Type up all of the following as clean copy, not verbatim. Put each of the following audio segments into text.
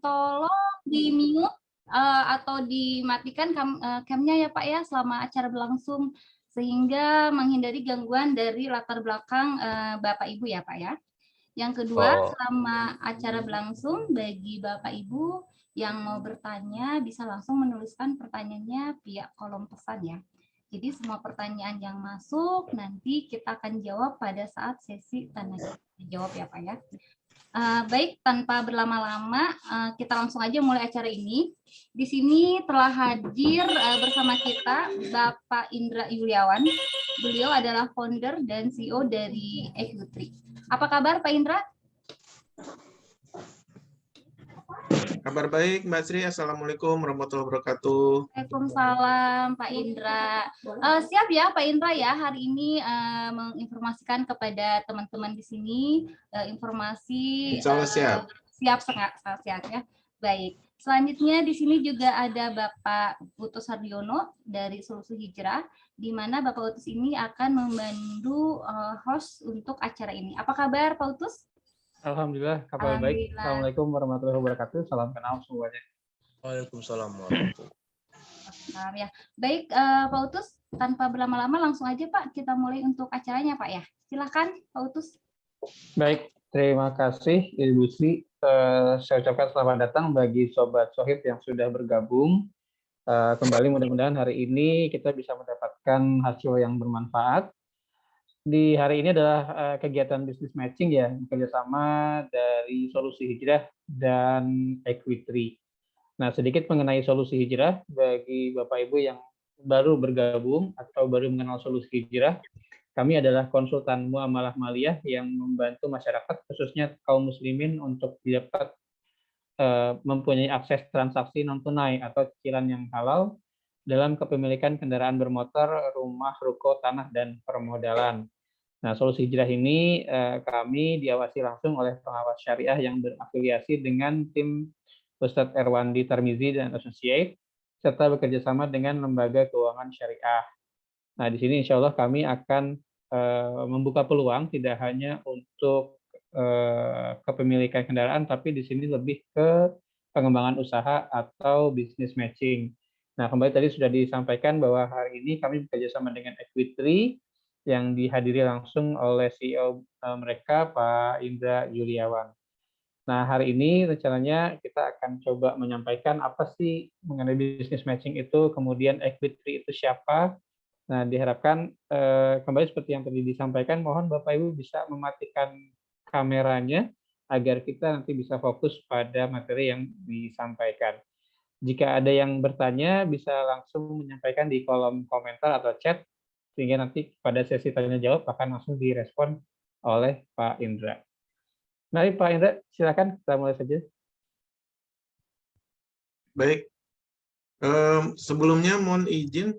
Tolong di-mute atau dimatikan cam-nya ya Pak ya selama acara berlangsung sehingga menghindari gangguan dari latar belakang Bapak Ibu ya Pak ya. Yang kedua, selama acara berlangsung bagi Bapak Ibu yang mau bertanya bisa langsung menuliskan pertanyaannya via kolom pesan ya. Jadi semua pertanyaan yang masuk nanti kita akan jawab pada saat sesi tanya jawab ya Pak ya. Baik, tanpa berlama-lama, kita langsung aja mulai acara ini. Di sini telah hadir bersama kita Bapak Indra Yuliawan. Beliau adalah founder dan CEO dari Equitri. Apa kabar Pak Indra? Kabar baik, Mbak Sri. Assalamualaikum warahmatullahi wabarakatuh. Waalaikumsalam, Pak Indra. Siap ya, Pak Indra ya, hari ini menginformasikan kepada teman-teman di sini informasi. Insya Allah siap. Siap, sangat siap ya. Baik. Selanjutnya di sini juga ada Bapak Utus Hardiono dari Solusi Hijrah, di mana Bapak Utus ini akan membantu host untuk acara ini. Apa kabar, Pak Utus? Alhamdulillah, kabar baik. Assalamualaikum warahmatullahi wabarakatuh. Salam kenal semuanya. Waalaikumsalam warahmatullahi wabarakatuh. Ya, baik Pak Utus, tanpa berlama-lama langsung aja Pak, kita mulai untuk acaranya Pak ya. Silakan Pak Utus. Baik, terima kasih Ibu Sri. Saya ucapkan selamat datang bagi Sobat Sohib yang sudah bergabung. Kembali mudah-mudahan hari ini kita bisa mendapatkan hasil yang bermanfaat. Di hari ini adalah kegiatan bisnis matching ya, kerjasama dari Solusi Hijrah dan Equitri. Nah, sedikit mengenai Solusi Hijrah bagi Bapak Ibu yang baru bergabung atau baru mengenal Solusi Hijrah, kami adalah konsultan muamalah maliyah yang membantu masyarakat, khususnya kaum muslimin untuk dapat mempunyai akses transaksi non-tunai atau cicilan yang halal dalam kepemilikan kendaraan bermotor, rumah, ruko, tanah, dan permodalan. Nah, Solusi Hijrah ini kami diawasi langsung oleh pengawas syariah yang berafiliasi dengan tim Ustadz Erwandi Tarmizi dan Associate, serta bekerjasama dengan lembaga keuangan syariah. Nah, di sini insya Allah kami akan membuka peluang tidak hanya untuk kepemilikan kendaraan, tapi di sini lebih ke pengembangan usaha atau bisnis matching. Nah, kembali tadi sudah disampaikan bahwa hari ini kami bekerjasama dengan Equitri yang dihadiri langsung oleh CEO mereka, Pak Indra Yuliawan. Nah, hari ini rencananya kita akan coba menyampaikan apa sih mengenai bisnis matching itu, kemudian Equitri itu siapa. Nah, diharapkan kembali seperti yang tadi disampaikan, mohon Bapak Ibu bisa mematikan kameranya agar kita nanti bisa fokus pada materi yang disampaikan. Jika ada yang bertanya, bisa langsung menyampaikan di kolom komentar atau chat, sehingga nanti pada sesi tanya jawab akan langsung direspon oleh Pak Indra. Mari Pak Indra, silakan kita mulai saja. Baik. Sebelumnya mohon izin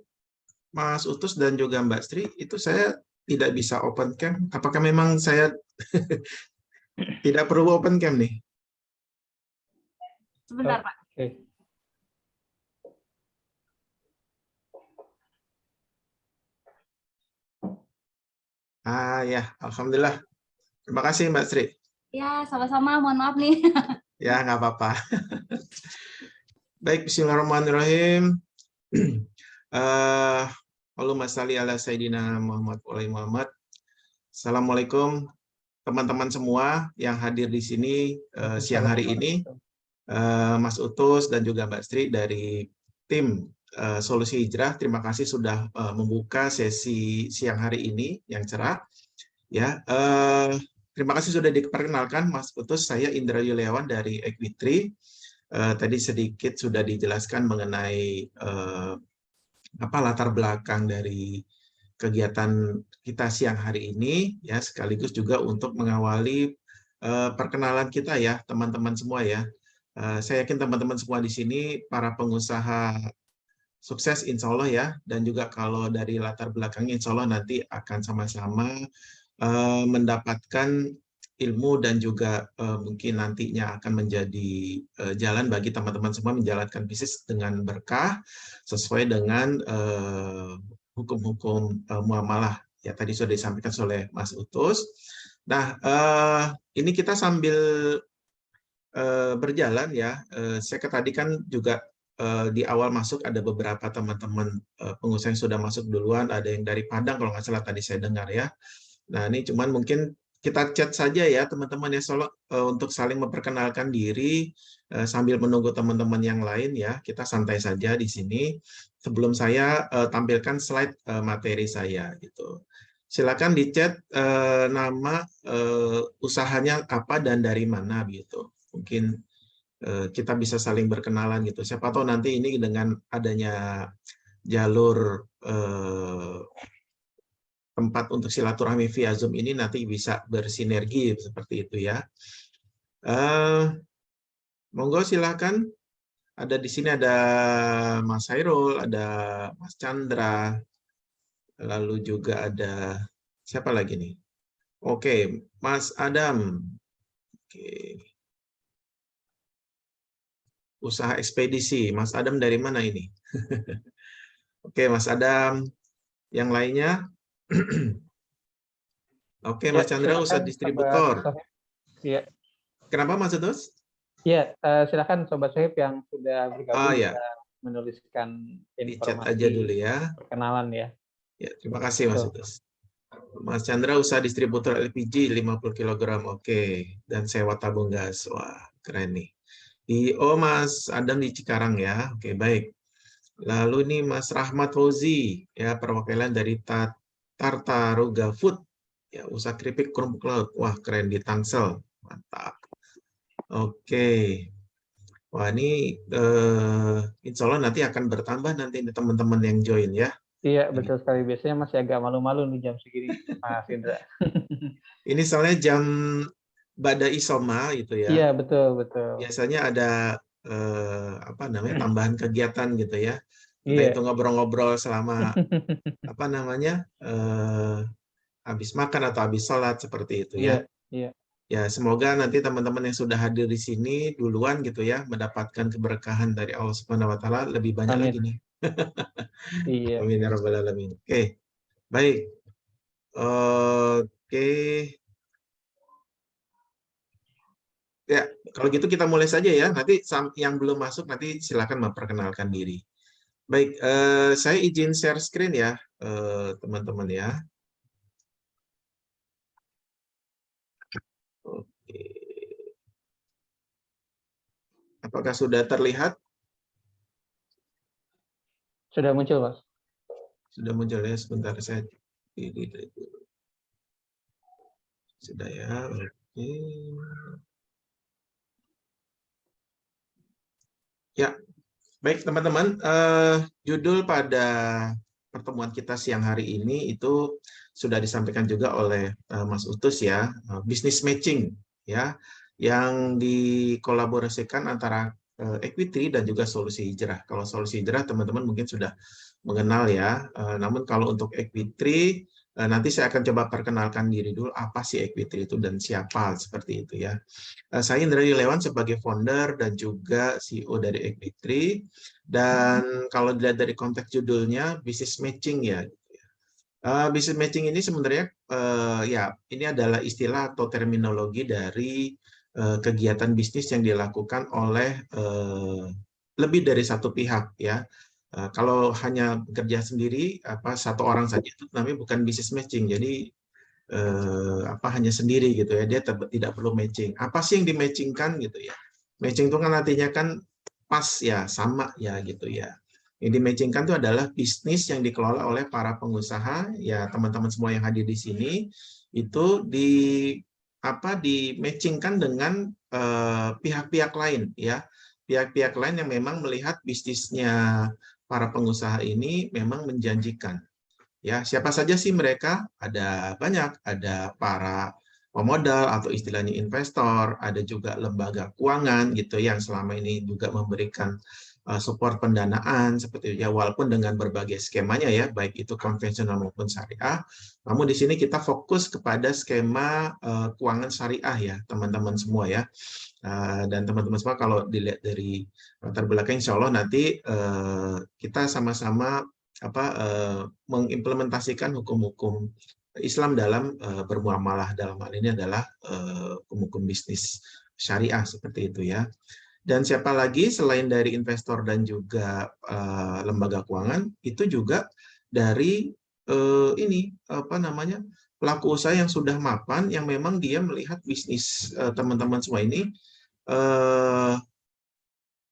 Mas Utus dan juga Mbak Sri, itu saya tidak bisa open cam. Apakah memang saya tidak perlu open cam nih? Sebentar Pak. Oke. Ya, Alhamdulillah. Terima kasih Mbak Sri. Ya, sama-sama. Mohon maaf nih. Ya, nggak apa-apa. Baik, bismillahirrahmanirrahim. Allahumma shalli ala Sayyidina Muhammad wa ali Muhammad. Assalamualaikum teman-teman semua yang hadir di sini siang hari ini. Mas Utus dan juga Mbak Sri dari tim Solusi Hijrah, terima kasih sudah membuka sesi siang hari ini yang cerah. Ya, terima kasih sudah diperkenalkan Mas Utus. Saya Indra Yuliawan dari Equitri. Tadi sedikit sudah dijelaskan mengenai apa latar belakang dari kegiatan kita siang hari ini, ya, sekaligus juga untuk mengawali perkenalan kita ya teman-teman semua ya. Saya yakin teman-teman semua di sini para pengusaha sukses insya Allah ya, dan juga kalau dari latar belakangnya insya Allah nanti akan sama-sama mendapatkan ilmu dan juga mungkin nantinya akan menjadi jalan bagi teman-teman semua menjalankan bisnis dengan berkah sesuai dengan hukum-hukum muamalah ya tadi sudah disampaikan oleh Mas Utus. Nah, ini kita sambil berjalan ya. Saya tadi kan juga di awal masuk ada beberapa teman-teman pengusaha yang sudah masuk duluan, ada yang dari Padang kalau nggak salah tadi saya dengar ya. Nah ini cuman mungkin kita chat saja ya teman-teman ya, untuk saling memperkenalkan diri sambil menunggu teman-teman yang lain ya. Kita santai saja di sini sebelum saya tampilkan slide materi saya gitu. Silakan di chat nama usahanya apa dan dari mana gitu. Mungkin kita bisa saling berkenalan gitu. Siapa tahu nanti ini dengan adanya jalur tempat untuk silaturahmi via Zoom ini nanti bisa bersinergi seperti itu ya. Monggo silakan. Ada di sini ada Mas Hairul, ada Mas Chandra, lalu juga ada siapa lagi nih? Oke, Mas Adam. Oke. Usaha ekspedisi. Mas Adam dari mana ini? Oke, Mas Adam. Yang lainnya? Oke, Mas Chandra, usaha distributor. Iya. Kenapa, Mas Udus? Iya, silakan Sobat Sohib yang sudah bergabung ya. bisa menuliskan Di chat informasi aja dulu ya. perkenalan ya. Ya, terima kasih Mas Udus. Mas Chandra usaha distributor LPG 50 kg. Oke, dan sewa tabung gas. Wah, keren nih. Mas Adam di Cikarang ya. Oke, baik. Lalu ini Mas Rahmat Fauzi ya, perwakilan dari Tartaruga Food ya, usaha keripik kerupuk laut. Wah, keren di Tangsel. Mantap. Oke. Wah, ini insya Allah nanti akan bertambah nanti teman-teman yang join ya. Iya, betul sekali. Biasanya masih agak malu-malu nih jam segini, Mas Indra. Ini soalnya jam Bada Isoma itu ya. Iya, betul. Biasanya ada apa namanya tambahan kegiatan gitu ya. Entah Iya. itu ngobrol-ngobrol selama apa namanya habis makan atau habis sholat seperti itu ya. Iya. Ya, semoga nanti teman-teman yang sudah hadir di sini duluan gitu ya mendapatkan keberkahan dari Allah Subhanahu wa taala lebih banyak Amin. lagi nih. Iya. Amin ya rabbal alamin. Oke. Baik. Oke. Ya, kalau gitu kita mulai saja ya. Nanti yang belum masuk nanti silakan memperkenalkan diri. Baik, saya izin share screen ya, teman-teman ya. Oke. Apakah sudah terlihat? Sudah muncul, Mas. Sudah muncul ya, sebentar saya pilih dulu. Sudah ya, oke. Ya, baik teman-teman, judul pada pertemuan kita siang hari ini itu sudah disampaikan juga oleh Mas Utus ya, business matching ya, yang dikolaborasikan antara Equity dan juga Solusi Hijrah. Kalau Solusi Hijrah teman-teman mungkin sudah mengenal ya, namun kalau untuk Equity nanti saya akan coba perkenalkan diri dulu apa sih Equity itu dan siapa seperti itu ya. Saya Indra Yulewan sebagai founder dan juga CEO dari Equity, dan kalau dilihat dari konteks judulnya business matching ya. Business matching ini sebenarnya ya ini adalah istilah atau terminologi dari kegiatan bisnis yang dilakukan oleh lebih dari satu pihak ya. Kalau hanya bekerja sendiri satu orang saja itu namanya bukan business matching. Jadi hanya sendiri gitu ya, dia tidak perlu matching. Apa sih yang di-matchingkan gitu ya? Matching itu kan artinya kan pas ya, sama ya gitu ya. Yang di-matchingkan itu adalah bisnis yang dikelola oleh para pengusaha ya, teman-teman semua yang hadir di sini itu di-matchingkan dengan pihak-pihak lain ya. Pihak-pihak lain yang memang melihat bisnisnya para pengusaha ini memang menjanjikan. Ya, siapa saja sih mereka? Ada banyak, ada para pemodal atau istilahnya investor, ada juga lembaga keuangan gitu yang selama ini juga memberikan support pendanaan seperti itu ya, walaupun dengan berbagai skemanya ya, baik itu konvensional maupun syariah. Namun di sini kita fokus kepada skema keuangan syariah ya, teman-teman semua ya. Dan teman-teman semua kalau dilihat dari latar belakang, insya Allah nanti kita sama-sama mengimplementasikan hukum-hukum Islam dalam bermuamalah, dalam hal ini adalah hukum-hukum bisnis syariah seperti itu ya. Dan siapa lagi selain dari investor dan juga lembaga keuangan, itu juga dari pelaku usaha yang sudah mapan, yang memang dia melihat bisnis teman-teman semua ini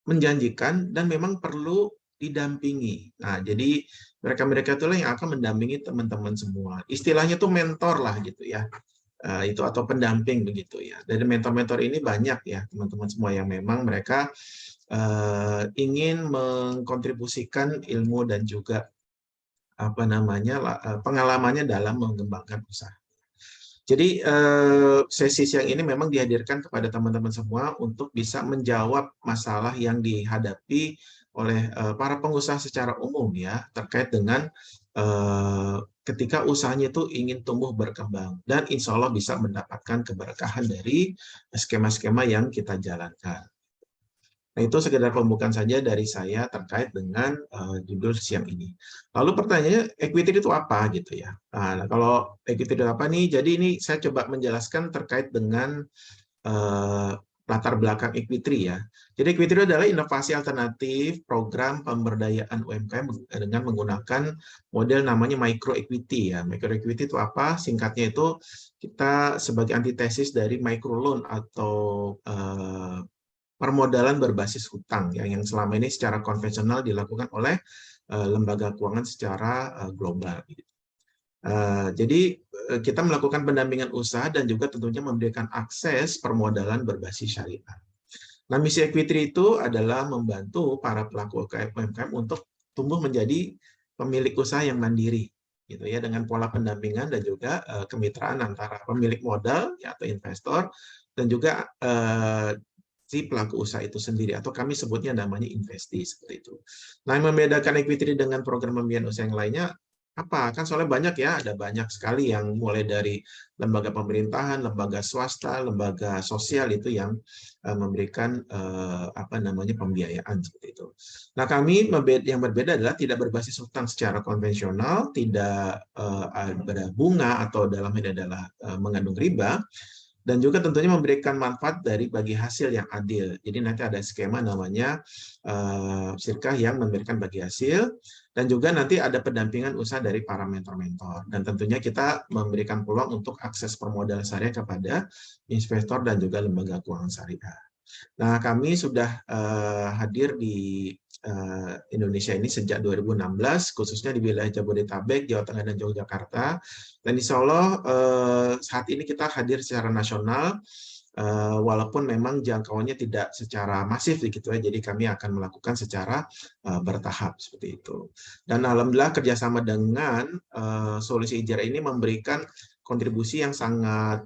menjanjikan dan memang perlu didampingi. Nah, jadi mereka-mereka itulah yang akan mendampingi teman-teman semua. Istilahnya tuh mentor lah gitu ya. Itu atau pendamping begitu ya. Dari mentor-mentor ini banyak ya teman-teman semua yang memang mereka ingin mengkontribusikan ilmu dan juga pengalamannya dalam mengembangkan usaha. Jadi sesi siang ini memang dihadirkan kepada teman-teman semua untuk bisa menjawab masalah yang dihadapi oleh para pengusaha secara umum ya, terkait dengan ketika usahanya itu ingin tumbuh berkembang dan insya Allah bisa mendapatkan keberkahan dari skema-skema yang kita jalankan. Nah, itu sekedar pembukaan saja dari saya terkait dengan judul siang ini. Lalu pertanyaannya, equity itu apa gitu ya? Nah, kalau equity itu apa nih? Jadi ini saya coba menjelaskan terkait dengan latar belakang Equity ya. Jadi Equity itu adalah inovasi alternatif program pemberdayaan UMKM dengan menggunakan model namanya micro equity ya. Micro equity itu apa? Singkatnya itu kita sebagai antitesis dari micro loan atau permodalan berbasis hutang yang selama ini secara konvensional dilakukan oleh lembaga keuangan secara global. Jadi kita melakukan pendampingan usaha dan juga tentunya memberikan akses permodalan berbasis syariah. Nah, misi Equity itu adalah membantu para pelaku UMKM untuk tumbuh menjadi pemilik usaha yang mandiri, gitu ya, dengan pola pendampingan dan juga kemitraan antara pemilik modal ya, atau investor dan juga si pelaku usaha itu sendiri, atau kami sebutnya namanya investee seperti itu. Nah, yang membedakan Equity dengan program pembiayaan usaha yang lainnya apa? Kan soalnya banyak ya, ada banyak sekali yang mulai dari lembaga pemerintahan, lembaga swasta, lembaga sosial itu yang memberikan pembiayaan seperti itu. Nah, kami yang berbeda adalah tidak berbasis hutang secara konvensional, tidak ada bunga atau dalam ini adalah mengandung riba, dan juga tentunya memberikan manfaat dari bagi hasil yang adil. Jadi nanti ada skema namanya sirkah yang memberikan bagi hasil, dan juga nanti ada pendampingan usaha dari para mentor-mentor. Dan tentunya kita memberikan peluang untuk akses permodalan syariah kepada investor dan juga lembaga keuangan syariah. Nah, kami sudah hadir di Indonesia ini sejak 2016, khususnya di wilayah Jabodetabek, Jawa Tengah, dan Yogyakarta. Dan insya Allah saat ini kita hadir secara nasional, walaupun memang jangkauannya tidak secara masif gitu ya, jadi kami akan melakukan secara bertahap seperti itu. Dan alhamdulillah kerjasama dengan Solusi Ijarah ini memberikan kontribusi yang sangat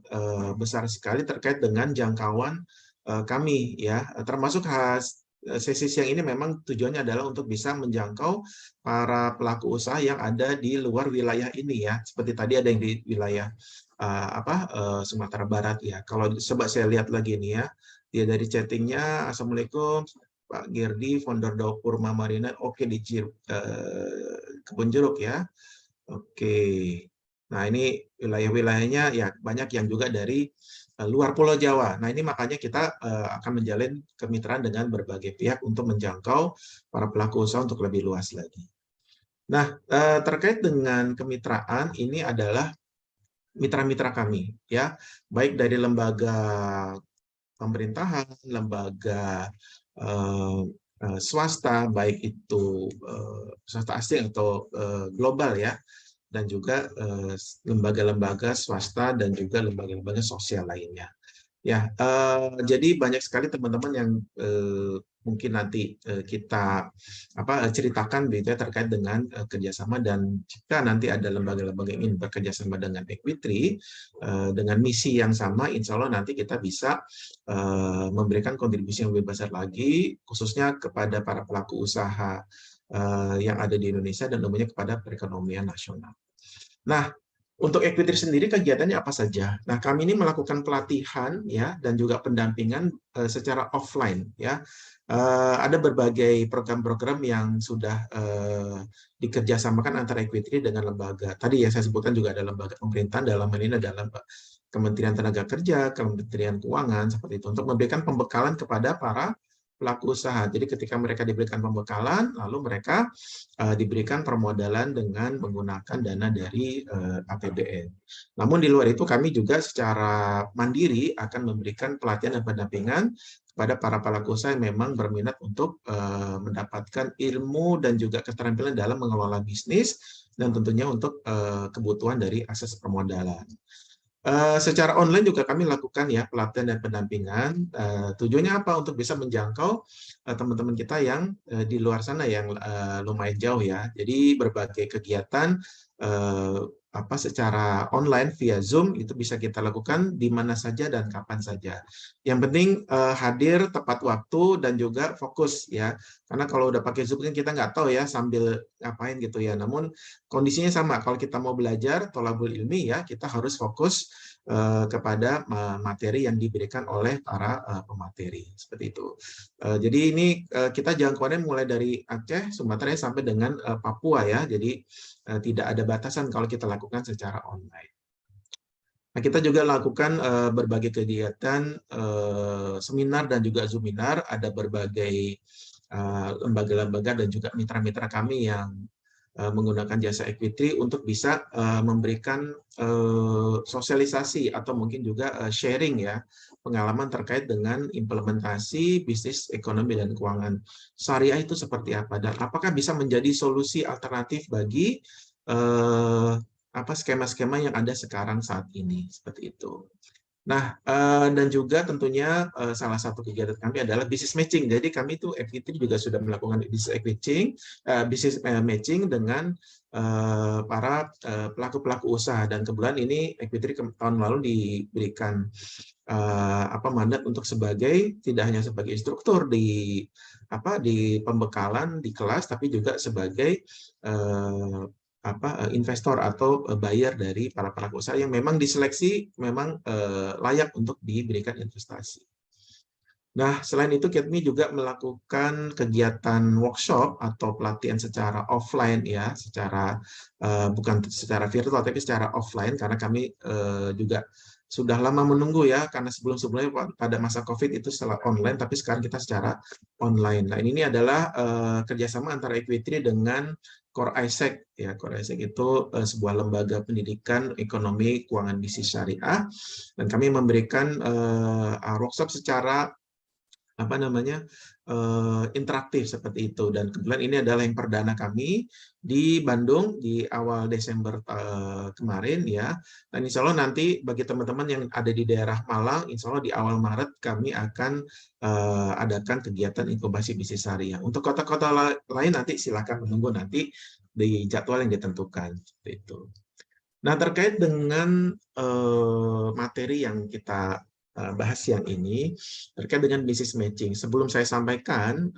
besar sekali terkait dengan jangkauan kami ya, termasuk sesi siang ini memang tujuannya adalah untuk bisa menjangkau para pelaku usaha yang ada di luar wilayah ini ya, seperti tadi ada yang di wilayah Sumatera Barat ya. Kalau coba saya lihat lagi nih ya, dia dari chattingnya, Assalamualaikum Pak Gerdi, founder Dapur Marina, oke di Kebun Jeruk ya, oke. Nah, ini wilayah-wilayahnya ya banyak yang juga dari luar Pulau Jawa. Nah, ini makanya kita akan menjalin kemitraan dengan berbagai pihak untuk menjangkau para pelaku usaha untuk lebih luas lagi. Nah, terkait dengan kemitraan, ini adalah mitra-mitra kami, ya, baik dari lembaga pemerintahan, lembaga swasta, baik itu swasta asing atau global ya, dan juga lembaga-lembaga swasta dan juga lembaga-lembaga sosial lainnya. Ya, jadi banyak sekali teman-teman yang mungkin nanti kita ceritakan begitu ya, terkait dengan kerjasama, dan jika nanti ada lembaga-lembaga yang ingin bekerjasama dengan Equity dengan misi yang sama, insya Allah nanti kita bisa memberikan kontribusi yang lebih besar lagi, khususnya kepada para pelaku usaha yang ada di Indonesia dan umumnya kepada perekonomian nasional. Nah, untuk Equity sendiri kegiatannya apa saja? Nah, kami ini melakukan pelatihan ya dan juga pendampingan secara offline ya. Ada berbagai program-program yang sudah dikerjasamakan antara Equity dengan lembaga. Tadi ya saya sebutkan juga ada lembaga pemerintahan, dalam hal ini adalah Kementerian Tenaga Kerja, Kementerian Keuangan, seperti itu, untuk memberikan pembekalan kepada para pelaku usaha. Jadi ketika mereka diberikan pembekalan, lalu mereka diberikan permodalan dengan menggunakan dana dari APBN. Namun di luar itu kami juga secara mandiri akan memberikan pelatihan dan pendampingan kepada para pelaku usaha yang memang berminat untuk mendapatkan ilmu dan juga keterampilan dalam mengelola bisnis dan tentunya untuk kebutuhan dari akses permodalan. Secara online juga kami lakukan ya pelatihan dan pendampingan. Tujuannya apa? Untuk bisa menjangkau teman-teman kita yang di luar sana yang lumayan jauh ya. Jadi berbagai kegiatan secara online via Zoom itu bisa kita lakukan di mana saja dan kapan saja. Yang penting hadir tepat waktu dan juga fokus ya. Karena kalau udah pakai Zoom kan kita nggak tahu ya sambil ngapain gitu ya. Namun kondisinya sama. Kalau kita mau belajar thalabul ilmi ya, kita harus fokus kepada materi yang diberikan oleh para pemateri seperti itu. Jadi ini kita jangkauannya mulai dari Aceh, Sumatera sampai dengan Papua ya. Jadi tidak ada batasan kalau kita lakukan secara online. Nah, kita juga lakukan berbagai kegiatan seminar dan juga zoominar. Ada berbagai lembaga-lembaga dan juga mitra-mitra kami yang menggunakan jasa Equity untuk bisa memberikan sosialisasi atau mungkin juga sharing ya pengalaman terkait dengan implementasi bisnis ekonomi dan keuangan syariah itu seperti apa dan apakah bisa menjadi solusi alternatif bagi skema-skema yang ada sekarang saat ini seperti itu. Nah, dan juga tentunya salah satu kegiatan kami adalah business matching. Jadi kami itu Equity juga sudah melakukan business matching dengan para pelaku-pelaku usaha. Dan kebetulan ini Equity tahun lalu diberikan mandat untuk tidak hanya sebagai instruktur di pembekalan di kelas, tapi juga sebagai investor atau buyer dari para pelaku usaha yang memang diseleksi memang layak untuk diberikan investasi. Nah, selain itu kami juga melakukan kegiatan workshop atau pelatihan secara offline ya, bukan secara virtual tapi secara offline karena kami juga sudah lama menunggu ya, karena sebelum-sebelumnya pada masa COVID itu setelah online, tapi sekarang kita secara online. Nah, ini adalah kerjasama antara Equity dengan Core ISEC. Ya, Core ISEC itu sebuah lembaga pendidikan ekonomi keuangan bisnis syariah, dan kami memberikan workshop secara interaktif seperti itu. Dan kebetulan ini adalah yang perdana kami di Bandung di awal Desember kemarin ya. Dan insya Allah nanti bagi teman-teman yang ada di daerah Malang, insya Allah di awal Maret kami akan adakan kegiatan inkubasi bisnis syariah. Untuk kota-kota lain nanti silakan menunggu nanti di jadwal yang ditentukan seperti itu. Nah, terkait dengan materi yang kita bahas siang ini terkait dengan business matching. Sebelum saya sampaikan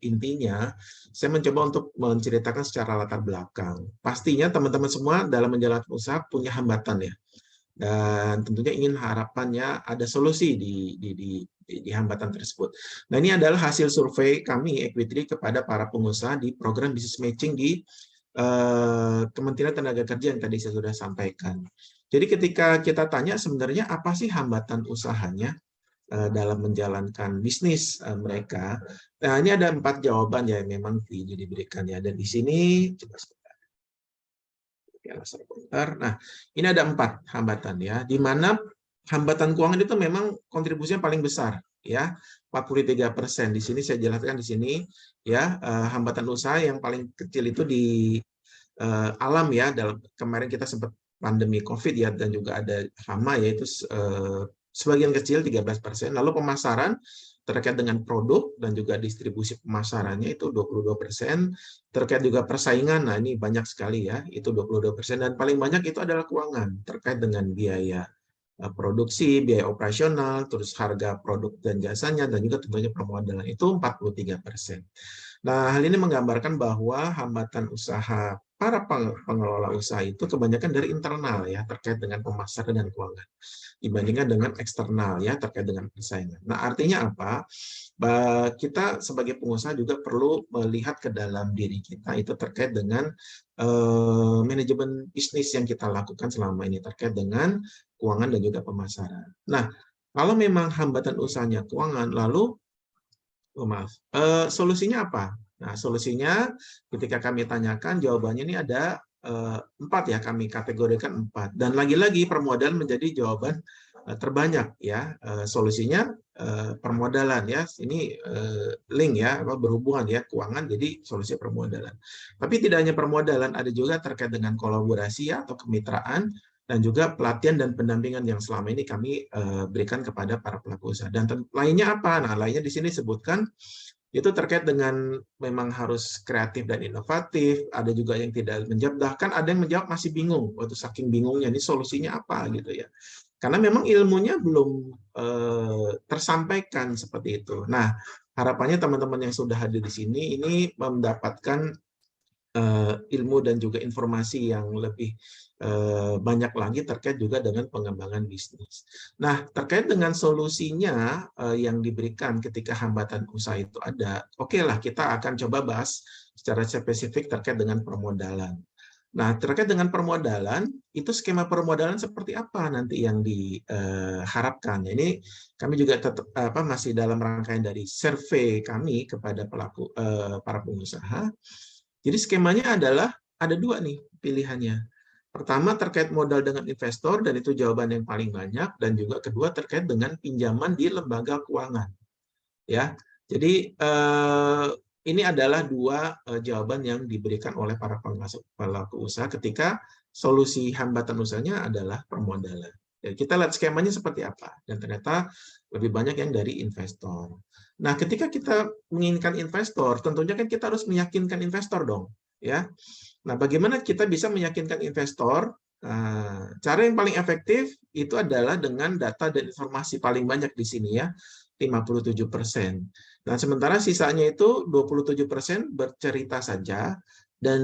intinya, saya mencoba untuk menceritakan secara latar belakang. Pastinya teman-teman semua dalam menjalankan usaha punya hambatan ya, dan tentunya ingin harapannya ada solusi di hambatan tersebut. Nah, ini adalah hasil survei kami Equity kepada para pengusaha di program business matching di Kementerian Tenaga Kerja yang tadi saya sudah sampaikan. Jadi ketika kita tanya sebenarnya apa sih hambatan usahanya dalam menjalankan bisnis mereka, nah ini ada 4 jawaban ya yang memang diberikan ya. Dan di sini coba sebentar. Nah, ini ada 4 hambatan ya, di mana hambatan keuangan itu memang kontribusinya paling besar ya, 43%. Di sini saya jelaskan di sini ya, hambatan usaha yang paling kecil itu di alam ya. Dalam kemarin kita sempat pandemi COVID ya, dan juga ada hama yaitu sebagian kecil 13%. Lalu pemasaran terkait dengan produk dan juga distribusi pemasarannya itu 22%. Terkait juga persaingan, nah ini banyak sekali ya, itu 22%. Dan paling banyak itu adalah keuangan terkait dengan biaya produksi, biaya operasional, terus harga produk dan jasanya, dan juga tentunya permodalan itu 43%. Nah, hal ini menggambarkan bahwa hambatan usaha para pengelola usaha itu kebanyakan dari internal ya, terkait dengan pemasaran dan keuangan, dibandingkan dengan eksternal ya, terkait dengan persaingan. Nah, artinya apa? Kita sebagai pengusaha juga perlu melihat ke dalam diri kita itu terkait dengan manajemen bisnis yang kita lakukan selama ini terkait dengan keuangan dan juga pemasaran. Nah, kalau memang hambatan usahanya keuangan, lalu solusinya apa? Nah, solusinya ketika kami tanyakan, jawabannya ini ada 4 ya, kami kategorikan 4. Dan lagi-lagi permodalan menjadi jawaban terbanyak ya. Solusinya permodalan ya. Ini link ya, berhubungan ya, keuangan jadi solusi permodalan. Tapi tidak hanya permodalan, ada juga terkait dengan kolaborasi ya, atau kemitraan, dan juga pelatihan dan pendampingan yang selama ini kami berikan kepada para pelaku usaha. Dan lainnya apa? Nah, lainnya di sini disebutkan itu terkait dengan memang harus kreatif dan inovatif, ada juga yang tidak menjawab, bahkan ada yang menjawab masih bingung, waktu saking bingungnya ini solusinya apa gitu ya. Karena memang ilmunya belum tersampaikan seperti itu. Nah, harapannya teman-teman yang sudah hadir di sini ini mendapatkan ilmu dan juga informasi yang lebih banyak lagi terkait juga dengan pengembangan bisnis. Nah, terkait dengan solusinya yang diberikan ketika hambatan usaha itu ada, oke lah kita akan coba bahas secara spesifik terkait dengan permodalan. Nah, terkait dengan permodalan, itu skema permodalan seperti apa nanti yang diharapkan. Ini kami juga tetap masih dalam rangkaian dari survei kami kepada para pengusaha. Jadi skemanya adalah ada 2 nih pilihannya. Pertama terkait modal dengan investor, dan itu jawaban yang paling banyak, dan juga kedua terkait dengan pinjaman di lembaga keuangan. Ya, jadi ini adalah 2 jawaban yang diberikan oleh para pelaku usaha ketika solusi hambatan usahanya adalah permodalan. Jadi kita lihat skemanya seperti apa, dan ternyata lebih banyak yang dari investor. Nah, ketika kita menginginkan investor, tentunya kan kita harus meyakinkan investor dong, ya. Nah, bagaimana kita bisa meyakinkan investor? Cara yang paling efektif itu adalah dengan data dan informasi paling banyak di sini ya, 57%. Nah, sementara sisanya itu 27% bercerita saja, dan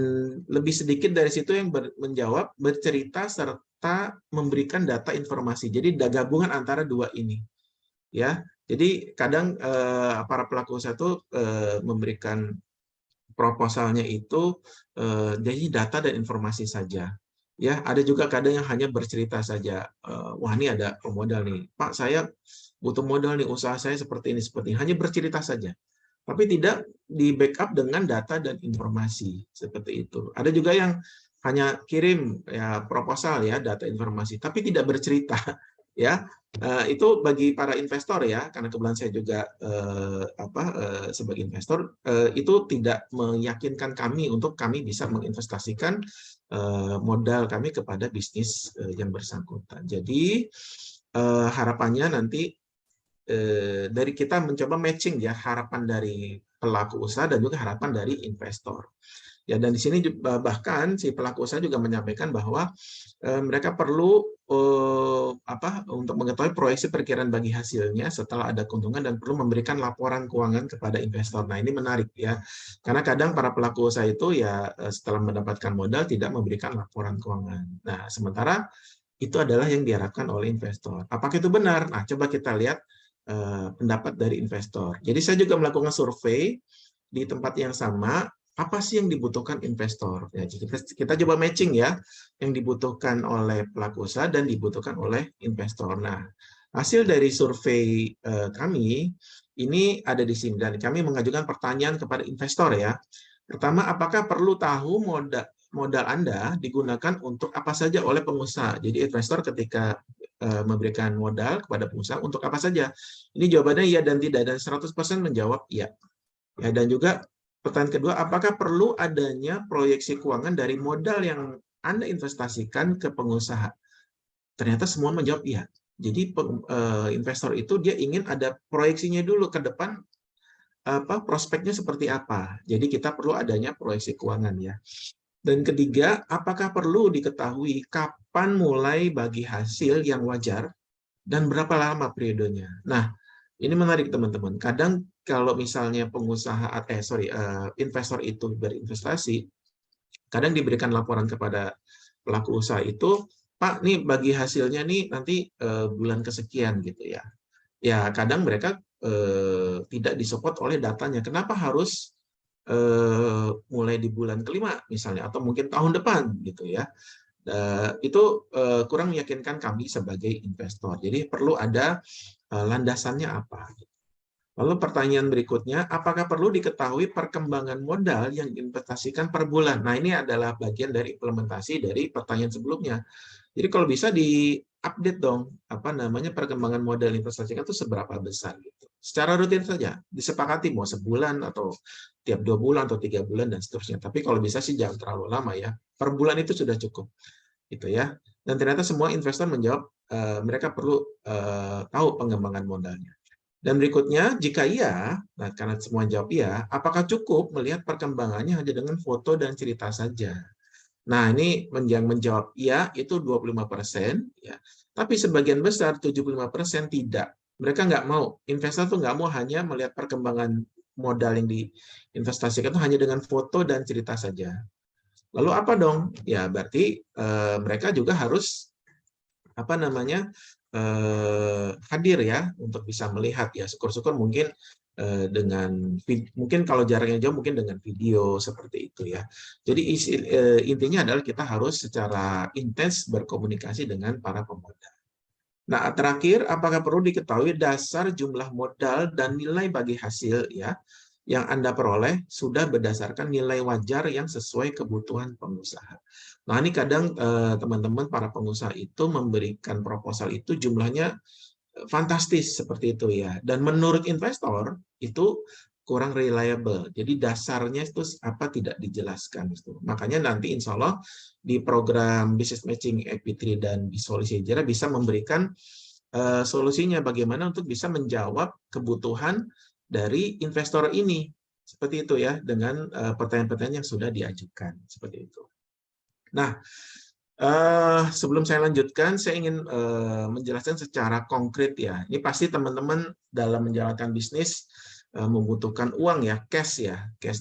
lebih sedikit dari situ yang menjawab bercerita serta memberikan data informasi. Jadi gabungan antara 2 ini. Ya, jadi kadang para pelaku usaha itu memberikan proposalnya itu jadi data dan informasi saja. Ya, ada juga kadang yang hanya bercerita saja. Wah, ini ada pemodal nih, Pak, saya butuh modal nih, usaha saya seperti ini, hanya bercerita saja. Tapi tidak di backup dengan data dan informasi seperti itu. Ada juga yang hanya kirim ya proposal ya, data informasi, tapi tidak bercerita ya. Itu bagi para investor ya, karena kebetulan saya juga sebagai investor, itu tidak meyakinkan kami untuk kami bisa menginvestasikan modal kami kepada bisnis yang bersangkutan. Jadi harapannya nanti dari kita mencoba matching ya, harapan dari pelaku usaha dan juga harapan dari investor. Ya, dan di sini bahkan si pelaku usaha juga menyampaikan bahwa mereka perlu untuk mengetahui proyeksi perkiraan bagi hasilnya setelah ada keuntungan, dan perlu memberikan laporan keuangan kepada investor. Nah, ini menarik ya, karena kadang para pelaku usaha itu ya setelah mendapatkan modal tidak memberikan laporan keuangan. Nah, sementara itu adalah yang diharapkan oleh investor. Apakah itu benar? Nah, coba kita lihat pendapat dari investor. Jadi saya juga melakukan survei di tempat yang sama. Apa sih yang dibutuhkan investor? Ya, kita coba matching ya, yang dibutuhkan oleh pelaku usaha dan dibutuhkan oleh investor. Nah, hasil dari survei kami ini ada di sini, dan kami mengajukan pertanyaan kepada investor ya. Pertama, apakah perlu tahu modal Anda digunakan untuk apa saja oleh pengusaha? Jadi investor ketika memberikan modal kepada pengusaha untuk apa saja? Ini jawabannya iya dan tidak, dan 100% menjawab iya. Ya, dan juga pertanyaan kedua, apakah perlu adanya proyeksi keuangan dari modal yang Anda investasikan ke pengusaha? Ternyata semua menjawab iya. Jadi investor itu dia ingin ada proyeksinya dulu ke depan, prospeknya seperti apa. Jadi kita perlu adanya proyeksi keuangan ya. Dan ketiga, apakah perlu diketahui kapan mulai bagi hasil yang wajar dan berapa lama periodenya? Nah, ini menarik teman-teman. Kadang kalau misalnya investor itu berinvestasi, Kadang diberikan laporan kepada pelaku usaha itu, Pak, nih bagi hasilnya nih nanti bulan kesekian gitu ya. Ya kadang mereka tidak disupport oleh datanya. Kenapa harus mulai di bulan kelima misalnya, atau mungkin tahun depan gitu ya. Itu kurang meyakinkan kami sebagai investor. Jadi perlu ada landasannya apa. Lalu pertanyaan berikutnya, apakah perlu diketahui perkembangan modal yang diinvestasikan per bulan? Nah, ini adalah bagian dari implementasi dari pertanyaan sebelumnya. Jadi kalau bisa di-update dong, apa namanya, perkembangan modal investasikan itu seberapa besar gitu. Secara rutin saja, disepakati mau sebulan atau tiap 2 bulan atau 3 bulan dan seterusnya. Tapi kalau bisa sih jangan terlalu lama ya. Per bulan itu sudah cukup. Gitu ya. Dan ternyata semua investor menjawab mereka perlu tahu pengembangan modalnya. Dan berikutnya, jika iya, nah karena semua jawab iya, apakah cukup melihat perkembangannya hanya dengan foto dan cerita saja? Nah, ini yang menjawab iya itu 25%, ya. Tapi sebagian besar, 75% tidak. Mereka nggak mau, investor tuh nggak mau hanya melihat perkembangan modal yang diinvestasikan itu hanya dengan foto dan cerita saja. Lalu apa dong? Ya, berarti mereka juga harus apa namanya hadir ya untuk bisa melihat ya, syukur-syukur mungkin dengan mungkin kalau jaraknya jauh mungkin dengan video seperti itu ya. Jadi intinya adalah kita harus secara intens berkomunikasi dengan para pemodal. Nah, terakhir, apakah perlu diketahui dasar jumlah modal dan nilai bagi hasil ya yang Anda peroleh sudah berdasarkan nilai wajar yang sesuai kebutuhan pengusaha. Nah, ini kadang teman-teman para pengusaha itu memberikan proposal itu jumlahnya fantastis seperti itu ya. Dan menurut investor itu kurang reliable. Jadi dasarnya itu apa tidak dijelaskan. Makanya nanti insya Allah di program Business Matching EP3 dan Solusi Sejarah bisa memberikan solusinya bagaimana untuk bisa menjawab kebutuhan dari investor ini. Seperti itu ya, dengan pertanyaan-pertanyaan yang sudah diajukan. Seperti itu. Nah, sebelum saya lanjutkan, saya ingin menjelaskan secara konkret ya. Ini pasti teman-teman dalam menjalankan bisnis membutuhkan uang ya, cash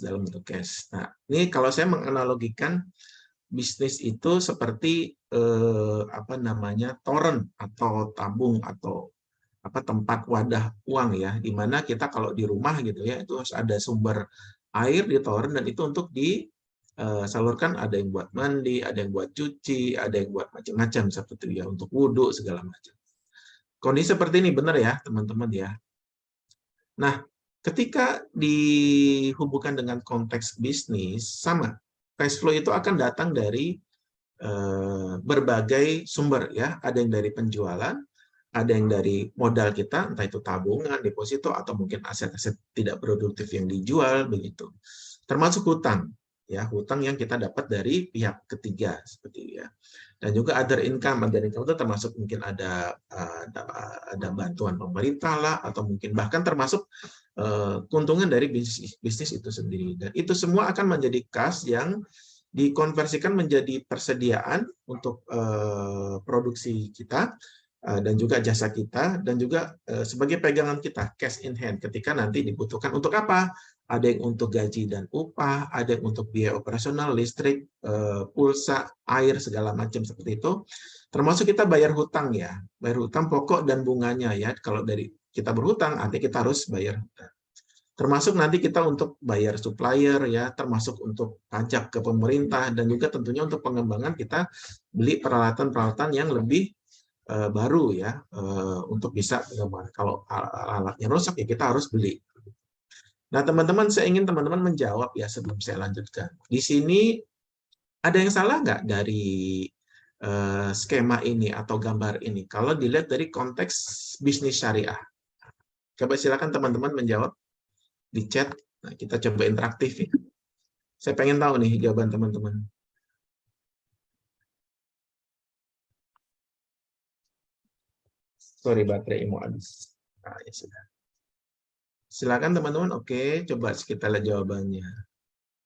dalam bentuk cash. Nah, ini kalau saya menganalogikan bisnis itu seperti apa namanya torrent atau tabung atau apa tempat wadah uang ya, di mana kita kalau di rumah gitu ya itu harus ada sumber air di torrent dan itu untuk disalurkan, ada yang buat mandi, ada yang buat cuci, ada yang buat macam-macam seperti itu ya, untuk wudhu segala macam. Kondisi seperti ini benar ya teman-teman ya. Nah, ketika dihubungkan dengan konteks bisnis sama, cash flow itu akan datang dari berbagai sumber ya, ada yang dari penjualan, ada yang dari modal kita, entah itu tabungan, deposito, atau mungkin aset-aset tidak produktif yang dijual, begitu. Termasuk hutang, ya hutang yang kita dapat dari pihak ketiga, seperti itu ya. Dan juga other income itu termasuk mungkin ada bantuan pemerintah lah, atau mungkin bahkan termasuk keuntungan dari bisnis itu sendiri. Dan itu semua akan menjadi kas yang dikonversikan menjadi persediaan untuk produksi kita, dan juga jasa kita, dan juga sebagai pegangan kita, cash in hand, ketika nanti dibutuhkan untuk apa? Ada yang untuk gaji dan upah, ada yang untuk biaya operasional, listrik, pulsa, air, segala macam seperti itu. Termasuk kita bayar hutang ya, bayar hutang pokok dan bunganya ya. Kalau dari kita berhutang, artinya kita harus bayar hutang. Termasuk nanti kita untuk bayar supplier ya, termasuk untuk pajak ke pemerintah, dan juga tentunya untuk pengembangan kita beli peralatan-peralatan yang lebih baru ya, untuk bisa kalau alatnya rusak ya kita harus beli. Nah teman-teman, saya ingin teman-teman menjawab ya sebelum saya lanjutkan. Di sini ada yang salah nggak dari skema ini atau gambar ini kalau dilihat dari konteks bisnis syariah? Coba silakan teman-teman menjawab di chat. Nah, kita coba interaktif ya. Saya pengen tahu nih jawaban teman-teman. Sorry, baterai mau habis. Nah, ya sudah. Silakan teman-teman. Oke, coba kita lihat jawabannya.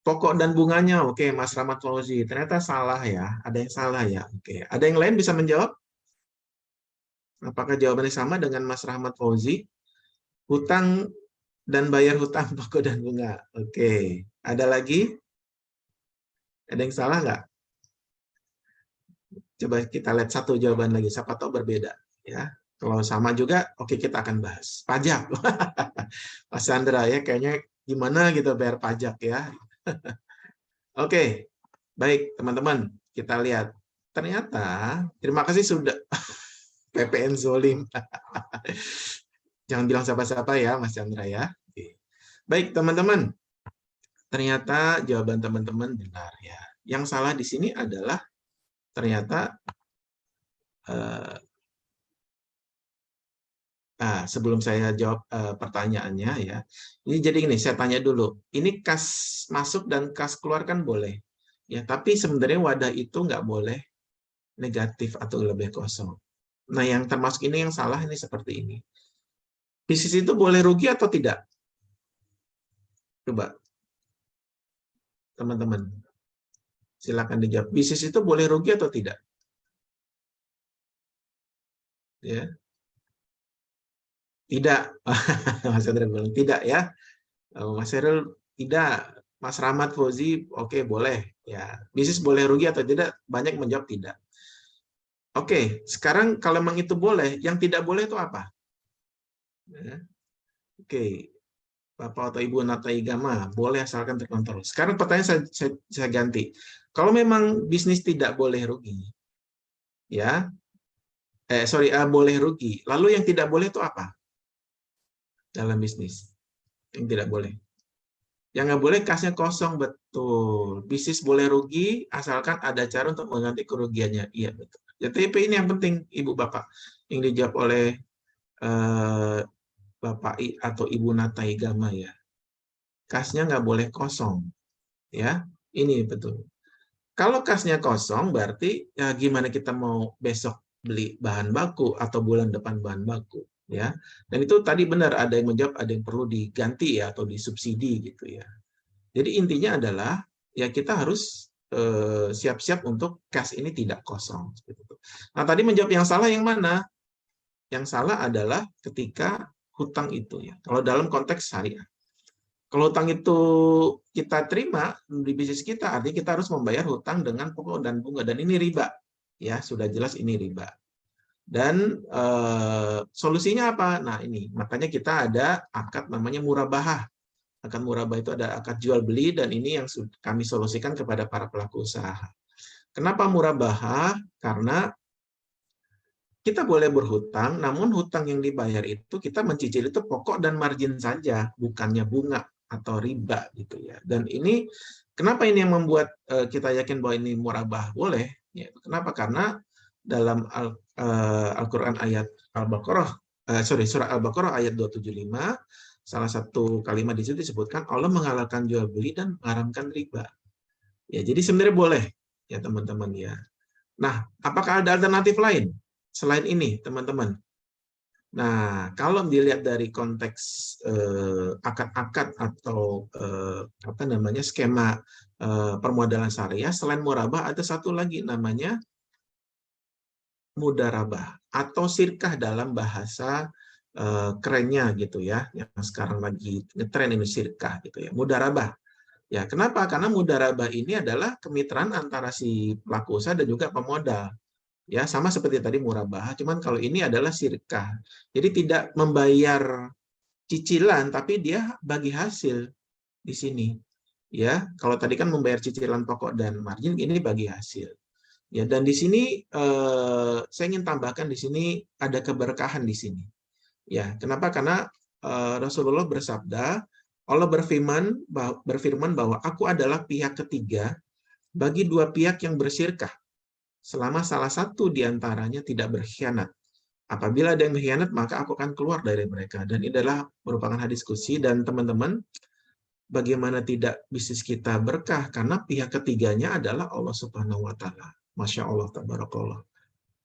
Pokok dan bunganya, oke, Mas Rahmat Fauzi. Ternyata salah ya. Ada yang salah ya. Oke, ada yang lain bisa menjawab? Apakah jawabannya sama dengan Mas Rahmat Fauzi? Hutang dan bayar hutang, pokok dan bunga. Oke, ada lagi? Ada yang salah nggak? Coba kita lihat satu jawaban lagi, siapa tahu berbeda. Ya, kalau sama juga, oke kita akan bahas. Pajak. Mas Chandra ya, kayaknya gimana gitu bayar pajak ya. Oke, baik teman-teman, kita lihat. Ternyata, terima kasih sudah PPN Zolim. Jangan bilang siapa-siapa ya, Mas Chandra ya. Oke. Baik teman-teman, ternyata jawaban teman-teman benar ya. Yang salah di sini adalah ternyata sebelum saya jawab pertanyaannya ya. Ini jadi gini, saya tanya dulu. Ini kas masuk dan kas keluar kan boleh. Ya, tapi sebenarnya wadah itu nggak boleh negatif atau lebih kosong. Nah, yang termasuk ini yang salah ini seperti ini. Bisnis itu boleh rugi atau tidak? Coba. Teman-teman. Silakan dijawab. Bisnis itu boleh rugi atau tidak? Ya. Tidak. Mas Hendra bilang tidak ya. Mas Herul tidak. Mas Rahmat Fauzi, oke boleh. Ya, bisnis boleh rugi atau tidak? Banyak menjawab tidak. Oke, sekarang kalau memang itu boleh, yang tidak boleh itu apa? Ya. Oke, Bapak atau Ibu Nata Igama, boleh asalkan terkontrol. Sekarang pertanyaan saya ganti. Kalau memang bisnis tidak boleh rugi, ya, boleh rugi. Lalu yang tidak boleh itu apa? Dalam bisnis, yang tidak boleh. Yang nggak boleh kasnya kosong, betul. Bisnis boleh rugi, asalkan ada cara untuk mengganti kerugiannya. Iya, betul. Jadi ini yang penting, Ibu Bapak. Yang dijawab oleh Bapak atau Ibu Nata Igama ya. Kasnya nggak boleh kosong. Ya, ini betul. Kalau kasnya kosong, berarti ya gimana kita mau besok beli bahan baku atau bulan depan bahan baku. Ya, dan itu tadi benar ada yang menjawab ada yang perlu diganti ya atau disubsidi gitu ya. Jadi intinya adalah ya kita harus siap-siap untuk kas ini tidak kosong. Nah tadi menjawab yang salah yang mana? Yang salah adalah ketika hutang itu ya. Kalau dalam konteks syariah. Kalau hutang itu kita terima di bisnis kita, artinya kita harus membayar hutang dengan pokok dan bunga dan ini riba. Ya sudah jelas ini riba. Dan solusinya apa? Nah ini, makanya kita ada akad namanya murabahah. Akad murabah itu ada akad jual beli dan ini yang kami solusikan kepada para pelaku usaha. Kenapa murabahah? Karena kita boleh berhutang, namun hutang yang dibayar itu kita mencicil itu pokok dan margin saja, bukannya bunga atau riba gitu ya. Dan ini kenapa ini yang membuat kita yakin bahwa ini murabah boleh? Ya, kenapa? Karena dalam Al-Quran ayat Al-Baqarah, surah Al-Baqarah ayat 275, salah satu kalimat di situ disebutkan Allah menghalalkan jual beli dan mengharamkan riba. Ya, jadi sebenarnya boleh ya teman-teman ya. Nah, apakah ada alternatif lain selain ini, teman-teman? Nah, kalau dilihat dari konteks akad-akad atau apa namanya skema permodalan syariah, selain murabah ada satu lagi namanya mudarabah atau sirkah dalam bahasa kerennya gitu ya, yang sekarang lagi ngetren ini sirkah gitu ya, mudarabah. Ya, kenapa? Karena mudarabah ini adalah kemitraan antara si pelaku usaha dan juga pemodal. Ya, sama seperti tadi murabah, cuman kalau ini adalah sirkah. Jadi tidak membayar cicilan, tapi dia bagi hasil di sini. Ya, kalau tadi kan membayar cicilan pokok dan margin, ini bagi hasil. Ya, dan di sini saya ingin tambahkan di sini ada keberkahan di sini. Ya, kenapa? Karena Rasulullah bersabda, Allah berfirman bahwa aku adalah pihak ketiga bagi dua pihak yang bersirkah selama salah satu di antaranya tidak berkhianat. Apabila ada yang berkhianat, maka aku akan keluar dari mereka. Dan ini adalah merupakan hadis qudsi dan teman-teman, bagaimana tidak bisnis kita berkah karena pihak ketiganya adalah Allah Subhanahu wa taala. Masya Allah, tabarakallah.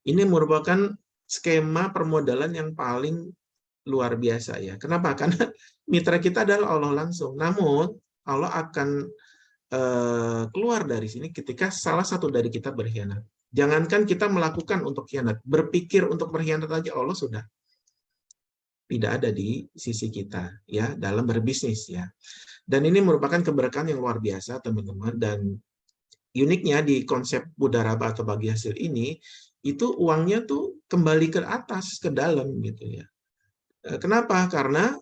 Ini merupakan skema permodalan yang paling luar biasa ya. Kenapa? Karena mitra kita adalah Allah langsung. Namun Allah akan keluar dari sini ketika salah satu dari kita berkhianat. Jangankan kita melakukan untuk khianat, berpikir untuk berkhianat aja Allah sudah tidak ada di sisi kita ya dalam berbisnis ya. Dan ini merupakan keberkahan yang luar biasa teman-teman dan uniknya di konsep mudarabah atau bagi hasil ini, itu uangnya tuh kembali ke atas, ke dalam gitu ya. Kenapa? Karena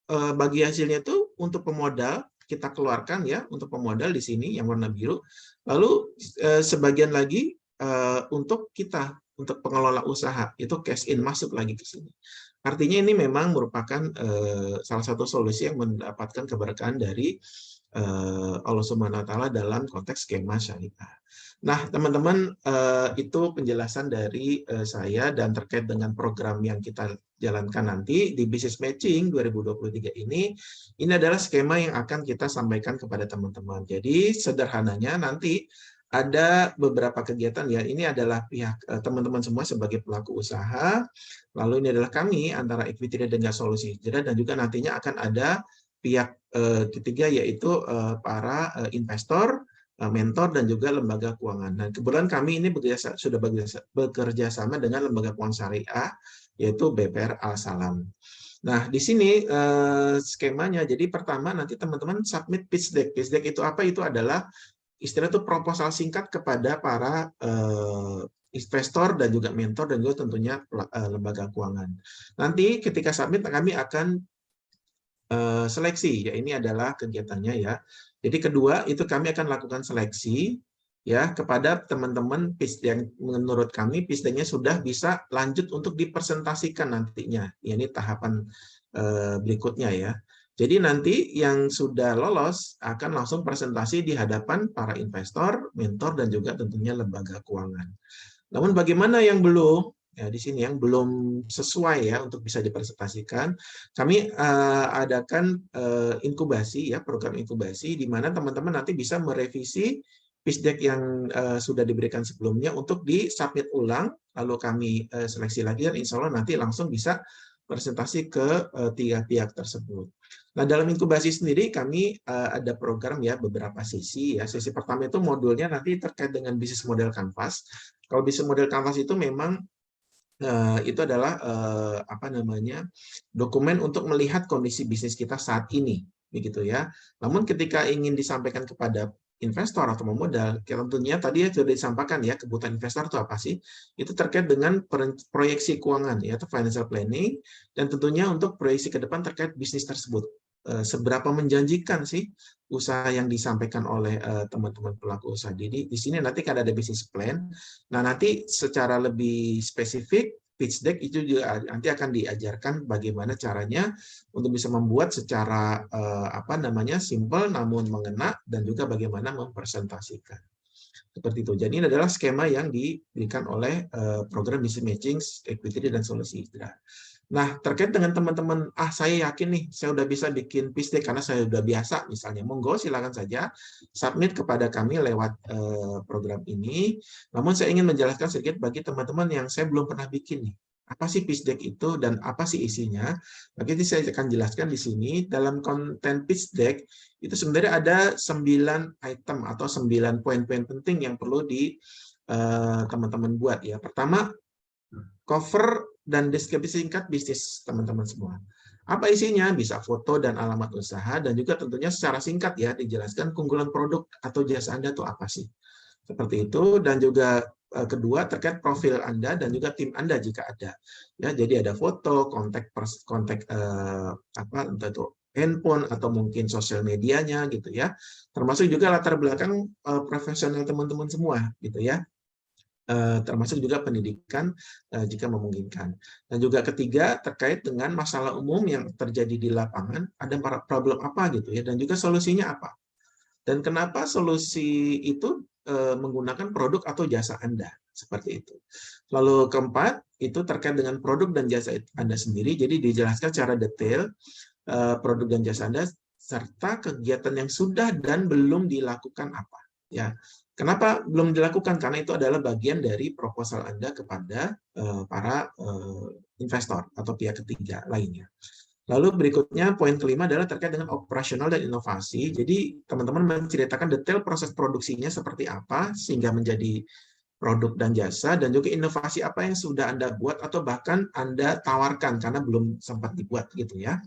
bagi hasilnya tuh untuk pemodal kita keluarkan ya, untuk pemodal di sini yang warna biru. Lalu sebagian lagi untuk kita, untuk pengelola usaha, itu cash in masuk lagi ke sini. Artinya ini memang merupakan salah satu solusi yang mendapatkan keberkahan dari Allah Subhanahu wa taala dalam konteks skema syariah. Nah, teman-teman, itu penjelasan dari saya dan terkait dengan program yang kita jalankan nanti di Business Matching 2023 ini adalah skema yang akan kita sampaikan kepada teman-teman. Jadi sederhananya nanti ada beberapa kegiatan ya, ini adalah pihak teman-teman semua sebagai pelaku usaha, lalu ini adalah kami antara Equity dengan Solusi Hijrah, dan juga nantinya akan ada pihak ketiga yaitu para investor, mentor, dan juga lembaga keuangan. Nah, kebetulan kami ini sudah bekerja sama dengan lembaga keuangan syariah, yaitu BPR Al-Salam. Nah, di sini skemanya, jadi pertama nanti teman-teman submit pitch deck. Pitch deck itu apa? Itu adalah istilah itu proposal singkat kepada para investor dan juga mentor dan juga tentunya lembaga keuangan. Nanti ketika submit kami akan seleksi, ya ini adalah kegiatannya ya. Jadi kedua itu kami akan lakukan seleksi ya kepada teman-teman pitch yang menurut kami pitch deck-nya sudah bisa lanjut untuk dipresentasikan nantinya. Ya, ini tahapan berikutnya ya. Jadi nanti yang sudah lolos akan langsung presentasi di hadapan para investor, mentor, dan juga tentunya lembaga keuangan. Namun bagaimana yang belum? Ya, di sini yang belum sesuai ya untuk bisa dipresentasikan, kami adakan inkubasi ya, program inkubasi di mana teman-teman nanti bisa merevisi pitch deck yang sudah diberikan sebelumnya untuk disubmit ulang, lalu kami seleksi lagi dan insya Allah nanti langsung bisa presentasi ke tiga pihak tersebut. Nah, dalam inkubasi sendiri kami ada program ya beberapa sesi ya. Sesi pertama itu modulnya nanti terkait dengan bisnis model Canvas. Kalau bisnis model Canvas itu memang itu adalah apa namanya, dokumen untuk melihat kondisi bisnis kita saat ini, begitu ya. Namun ketika ingin disampaikan kepada investor atau pemodal, tentunya tadi ya sudah disampaikan ya, kebutuhan investor itu apa sih? Itu terkait dengan proyeksi keuangan ya, atau financial planning, dan tentunya untuk proyeksi ke depan terkait bisnis tersebut. Seberapa menjanjikan sih usaha yang disampaikan oleh teman-teman pelaku usaha. Jadi di sini nanti kan ada business plan. Nah, nanti secara lebih spesifik pitch deck itu juga nanti akan diajarkan bagaimana caranya untuk bisa membuat secara apa namanya simple namun mengena, dan juga bagaimana mempresentasikan. Seperti itu. Jadi ini adalah skema yang diberikan oleh program Business Matching, Equity, dan Solusi Hijrah. Nah, terkait dengan teman-teman, saya yakin nih, saya udah bisa bikin pitch deck karena saya udah biasa, misalnya, monggo silakan saja submit kepada kami lewat program ini. Namun saya ingin menjelaskan sedikit bagi teman-teman yang saya belum pernah bikin nih. Apa sih pitch deck itu dan apa sih isinya? Bagi ini saya akan jelaskan di sini. Dalam konten pitch deck itu sebenarnya ada 9 item atau 9 poin-poin penting yang perlu di teman-teman buat ya. Pertama, cover dan deskripsi singkat bisnis teman-teman semua. Apa isinya? Bisa foto dan alamat usaha, dan juga tentunya secara singkat ya dijelaskan keunggulan produk atau jasa Anda itu apa sih. Seperti itu. Dan juga kedua terkait profil Anda dan juga tim Anda jika ada. Ya, jadi ada foto, kontak apa entah itu handphone atau mungkin sosial medianya gitu ya. Termasuk juga latar belakang profesional teman-teman semua gitu ya. Termasuk juga pendidikan jika memungkinkan. Dan juga ketiga terkait dengan masalah umum yang terjadi di lapangan, ada problem apa gitu ya, dan juga solusinya apa. Dan kenapa solusi itu menggunakan produk atau jasa Anda, seperti itu. Lalu keempat, itu terkait dengan produk dan jasa Anda sendiri, jadi dijelaskan secara detail produk dan jasa Anda, serta kegiatan yang sudah dan belum dilakukan apa. Ya, kenapa belum dilakukan? Karena itu adalah bagian dari proposal Anda kepada para investor atau pihak ketiga lainnya. Lalu berikutnya, poin kelima adalah terkait dengan operasional dan inovasi. Jadi teman-teman menceritakan detail proses produksinya seperti apa sehingga menjadi produk dan jasa, dan juga inovasi apa yang sudah Anda buat atau bahkan Anda tawarkan karena belum sempat dibuat gitu ya.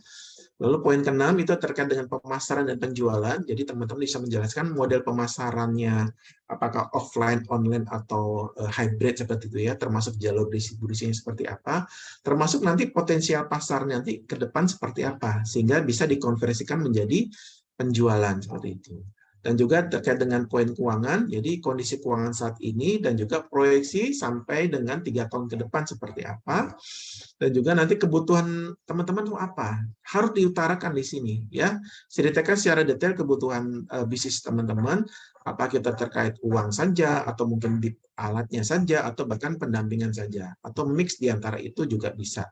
Lalu poin ke-6 itu terkait dengan pemasaran dan penjualan. Jadi teman-teman bisa menjelaskan model pemasarannya, apakah offline, online, atau hybrid seperti itu ya, termasuk jalur distribusinya seperti apa, termasuk nanti potensial pasar nanti ke depan seperti apa, sehingga bisa dikonversikan menjadi penjualan seperti itu. Dan juga terkait dengan poin keuangan, jadi kondisi keuangan saat ini dan juga proyeksi sampai dengan 3 tahun ke depan seperti apa, dan juga nanti kebutuhan teman-teman itu apa, harus diutarakan di sini ya. Ceritakan secara detail kebutuhan bisnis teman-teman, apa kita terkait uang saja, atau mungkin di alatnya saja, atau bahkan pendampingan saja, atau mix di antara itu juga bisa.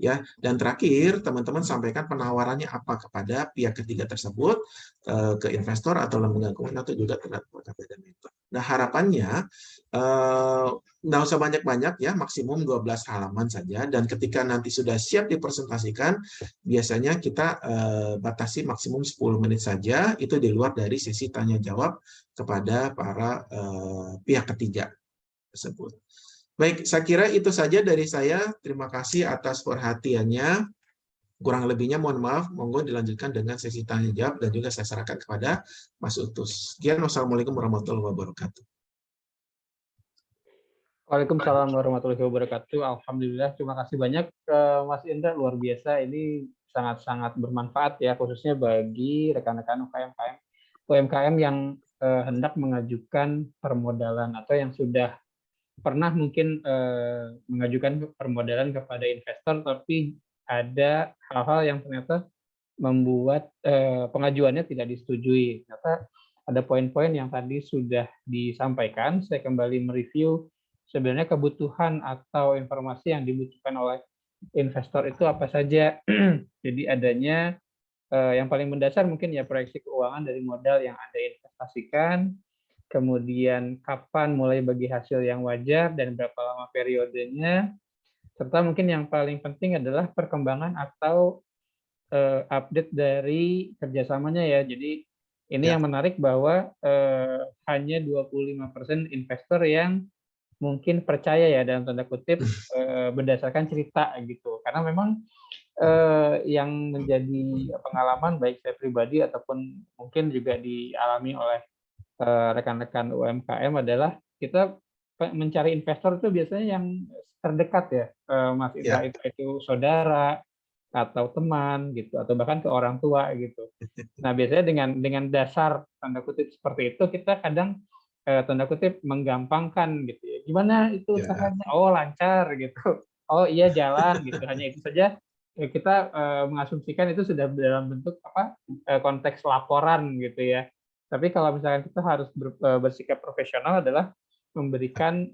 Ya, dan terakhir teman-teman sampaikan penawarannya apa kepada pihak ketiga tersebut, ke investor atau lembaga keuangan atau juga terhadap mentor. Nah, harapannya nggak usah banyak-banyak ya, maksimum 12 halaman saja, dan ketika nanti sudah siap dipresentasikan, biasanya kita batasi maksimum 10 menit saja, itu di luar dari sesi tanya jawab kepada para pihak ketiga tersebut. Baik, saya kira itu saja dari saya. Terima kasih atas perhatiannya. Kurang lebihnya mohon maaf, monggo dilanjutkan dengan sesi tanya jawab dan juga saya serahkan kepada Mas Utus. Sekian, wassalamualaikum warahmatullahi wabarakatuh. Waalaikumsalam warahmatullahi wabarakatuh. Alhamdulillah, terima kasih banyak Mas Indra, luar biasa. Ini sangat-sangat bermanfaat ya, khususnya bagi rekan-rekan UMKM yang hendak mengajukan permodalan atau yang sudah pernah mungkin mengajukan permodalan kepada investor, tapi ada hal-hal yang ternyata membuat pengajuannya tidak disetujui. Ternyata ada poin-poin yang tadi sudah disampaikan. Saya kembali mereview sebenarnya kebutuhan atau informasi yang dibutuhkan oleh investor itu apa saja. Jadi adanya yang paling mendasar mungkin ya proyeksi keuangan dari modal yang Anda investasikan, kemudian kapan mulai bagi hasil yang wajar dan berapa lama periodenya, serta mungkin yang paling penting adalah perkembangan atau update dari kerjasamanya ya. Jadi ini yang menarik bahwa hanya 25% investor yang mungkin percaya ya dalam tanda kutip berdasarkan cerita gitu. Karena memang yang menjadi pengalaman baik saya pribadi ataupun mungkin juga dialami oleh rekan-rekan UMKM adalah kita mencari investor itu biasanya yang terdekat ya, Mas Indra, itu saudara atau teman gitu, atau bahkan ke orang tua gitu. Nah biasanya dengan dasar tanda kutip seperti itu kita kadang tanda kutip menggampangkan gitu ya. Gimana itu usahanya? Oh lancar gitu. Oh iya jalan gitu. Hanya itu saja kita mengasumsikan itu sudah dalam bentuk konteks laporan gitu ya. Tapi kalau misalkan kita harus bersikap profesional adalah memberikan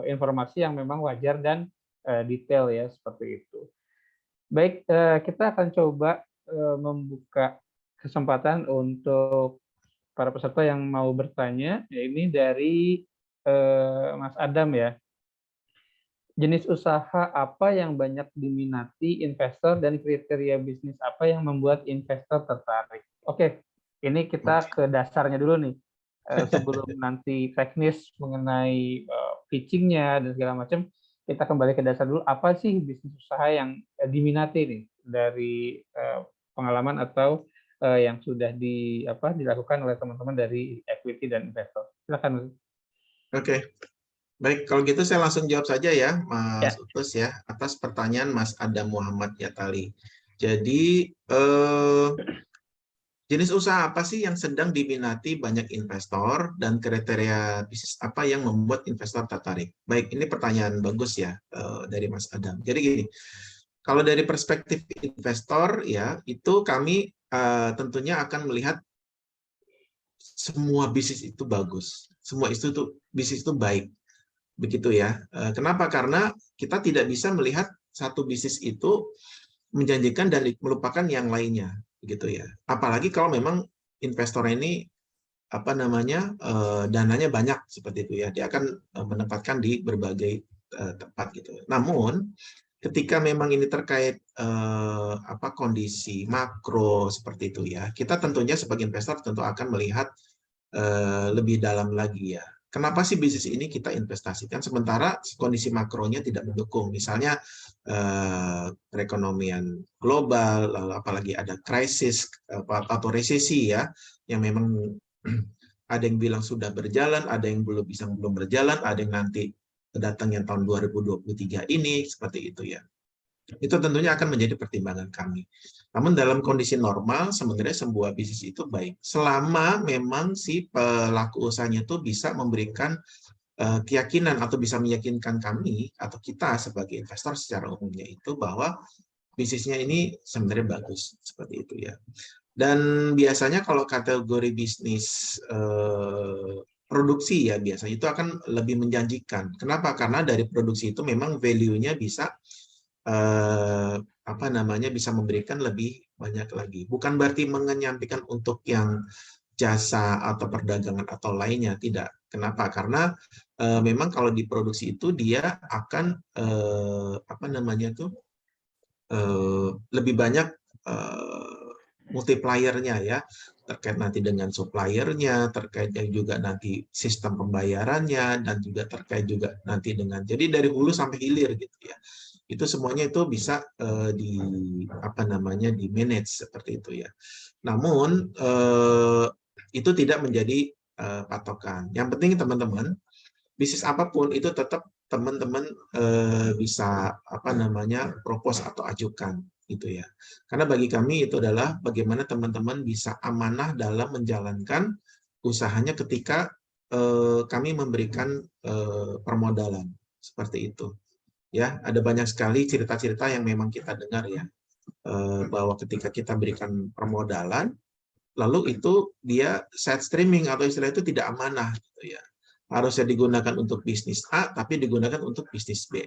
informasi yang memang wajar dan detail ya, seperti itu. Baik, kita akan coba membuka kesempatan untuk para peserta yang mau bertanya. Ya, ini dari Mas Adam ya. Jenis usaha apa yang banyak diminati investor dan kriteria bisnis apa yang membuat investor tertarik? Oke. Ini kita ke dasarnya dulu nih, sebelum nanti teknis mengenai pitching-nya dan segala macam, kita kembali ke dasar dulu. Apa sih bisnis usaha yang diminati nih dari pengalaman atau yang sudah dilakukan oleh teman-teman dari equity dan investor? Silakan. Oke, baik. Kalau gitu saya langsung jawab saja ya, Mas Utus ya, atas pertanyaan Mas Adam Muhammad Yatali. Jadi jenis usaha apa sih yang sedang diminati banyak investor dan kriteria bisnis apa yang membuat investor tertarik? Baik, ini pertanyaan bagus ya dari Mas Adam. Jadi gini, kalau dari perspektif investor ya, itu kami tentunya akan melihat semua bisnis itu bagus, semua bisnis itu baik, begitu ya. Kenapa? Karena kita tidak bisa melihat satu bisnis itu menjanjikan dan melupakan yang lainnya, begitu ya. Apalagi kalau memang investor ini dananya banyak seperti itu ya, dia akan menempatkan di berbagai tempat gitu. Namun ketika memang ini terkait kondisi makro seperti itu ya, kita tentunya sebagai investor tentu akan melihat lebih dalam lagi ya. kenapa sih bisnis ini kita investasikan sementara kondisi makronya tidak mendukung. Misalnya perekonomian global, lalu apalagi ada krisis atau resesi ya, yang memang ada yang bilang sudah berjalan, ada yang belum berjalan, ada yang nanti datangnya tahun 2023 ini, seperti itu ya. Itu tentunya akan menjadi pertimbangan kami. Namun dalam kondisi normal, sebenarnya sebuah bisnis itu baik. Selama memang si pelaku usahanya itu bisa memberikan keyakinan atau bisa meyakinkan kami atau kita sebagai investor secara umumnya itu bahwa bisnisnya ini sebenarnya bagus. Seperti itu ya. Dan biasanya kalau kategori bisnis produksi ya biasanya itu akan lebih menjanjikan. Kenapa? Karena dari produksi itu memang value-nya bisa bisa memberikan lebih banyak lagi. Bukan berarti menyampaikan untuk yang jasa atau perdagangan atau lainnya, tidak. Kenapa? Karena memang kalau diproduksi itu dia akan lebih banyak multiplier-nya ya, terkait nanti dengan supplier-nya, terkait juga nanti sistem pembayarannya, dan juga terkait juga nanti dengan, jadi dari hulu sampai hilir gitu ya. Itu semuanya itu bisa di manage seperti itu ya. Namun itu tidak menjadi patokan. Yang penting teman-teman, bisnis apapun itu tetap teman-teman bisa propose atau ajukan gitu ya. Karena bagi kami itu adalah bagaimana teman-teman bisa amanah dalam menjalankan usahanya ketika kami memberikan permodalan seperti itu. Ya, ada banyak sekali cerita-cerita yang memang kita dengar ya, bahwa ketika kita berikan permodalan, lalu itu dia side streaming atau istilah itu tidak amanah gitu ya. Harusnya digunakan untuk bisnis A, tapi digunakan untuk bisnis B.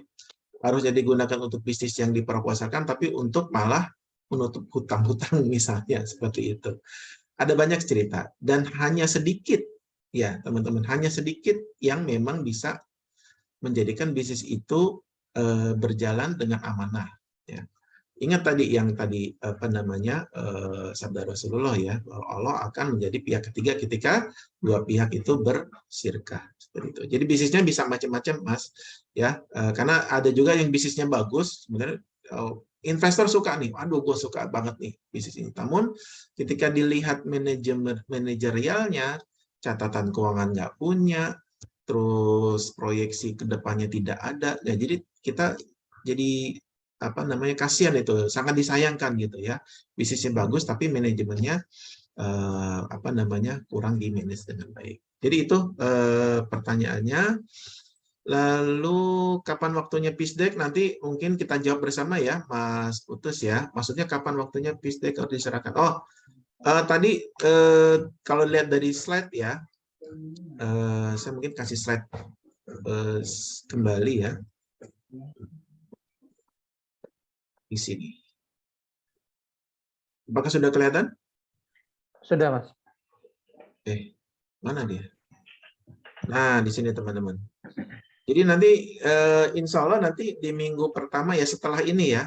Harusnya digunakan untuk bisnis yang diproposalkan, tapi untuk malah menutup hutang-hutang misalnya, seperti itu. Ada banyak cerita, dan hanya sedikit, ya teman-teman, hanya sedikit yang memang bisa menjadikan bisnis itu berjalan dengan amanah. Ya. Ingat tadi yang tadi sabda Rasulullah ya, bahwa Allah akan menjadi pihak ketiga ketika dua pihak itu bersirkah seperti itu. Jadi bisnisnya bisa macam-macam Mas ya, karena ada juga yang bisnisnya bagus sebenarnya. Investor suka nih, aduh gue suka banget nih bisnis ini. Namun ketika dilihat manajerialnya, catatan keuangan nggak punya, terus proyeksi ke depannya tidak ada, ya jadi kita jadi kasihan, itu sangat disayangkan gitu ya, bisnisnya bagus tapi manajemennya kurang di manage dengan baik. Jadi itu pertanyaannya. Lalu kapan waktunya PISDEK, nanti mungkin kita jawab bersama ya Mas Putus ya, maksudnya kapan waktunya PISDEK harus diserahkan. Tadi kalau lihat dari slide ya, saya mungkin kasih slide kembali ya di sini. Apakah sudah kelihatan? Sudah, Mas. Mana dia? Nah, di sini teman-teman. Jadi nanti insya Allah nanti di minggu pertama ya setelah ini ya,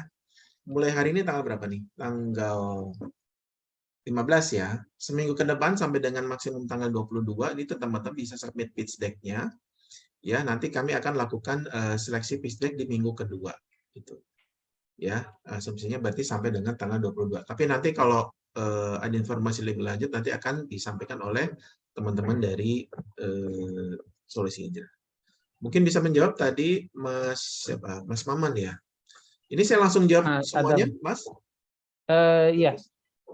mulai hari ini tanggal berapa nih? Tanggal 15 ya. Seminggu ke depan sampai dengan maksimum tanggal 22 itu teman-teman bisa submit pitch deck-nya. Ya, nanti kami akan lakukan seleksi pitch deck di minggu kedua gitu. Ya, asumsinya berarti sampai dengan tanggal 22. Tapi nanti kalau ada informasi lebih lanjut nanti akan disampaikan oleh teman-teman dari Solusi Hijrah. Mungkin bisa menjawab tadi Mas Maman ya. Ini saya langsung jawab semuanya, Adam. Mas? Iya.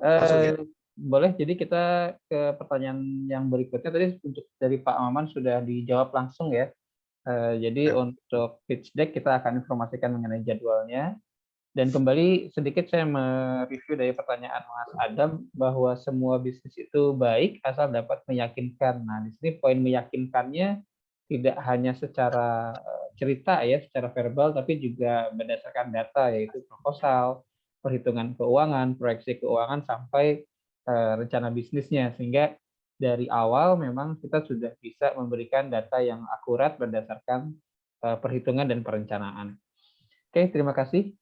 Ya? Boleh. Jadi kita ke pertanyaan yang berikutnya. Tadi untuk dari Pak Maman sudah dijawab langsung ya. Jadi untuk pitch deck kita akan informasikan mengenai jadwalnya. Dan kembali sedikit saya mereview dari pertanyaan Mas Adam bahwa semua bisnis itu baik asal dapat meyakinkan. Nah, di sini poin meyakinkannya tidak hanya secara cerita ya, secara verbal, tapi juga berdasarkan data, yaitu proposal, perhitungan keuangan, proyeksi keuangan, sampai rencana bisnisnya. Sehingga dari awal memang kita sudah bisa memberikan data yang akurat berdasarkan perhitungan dan perencanaan. Oke, terima kasih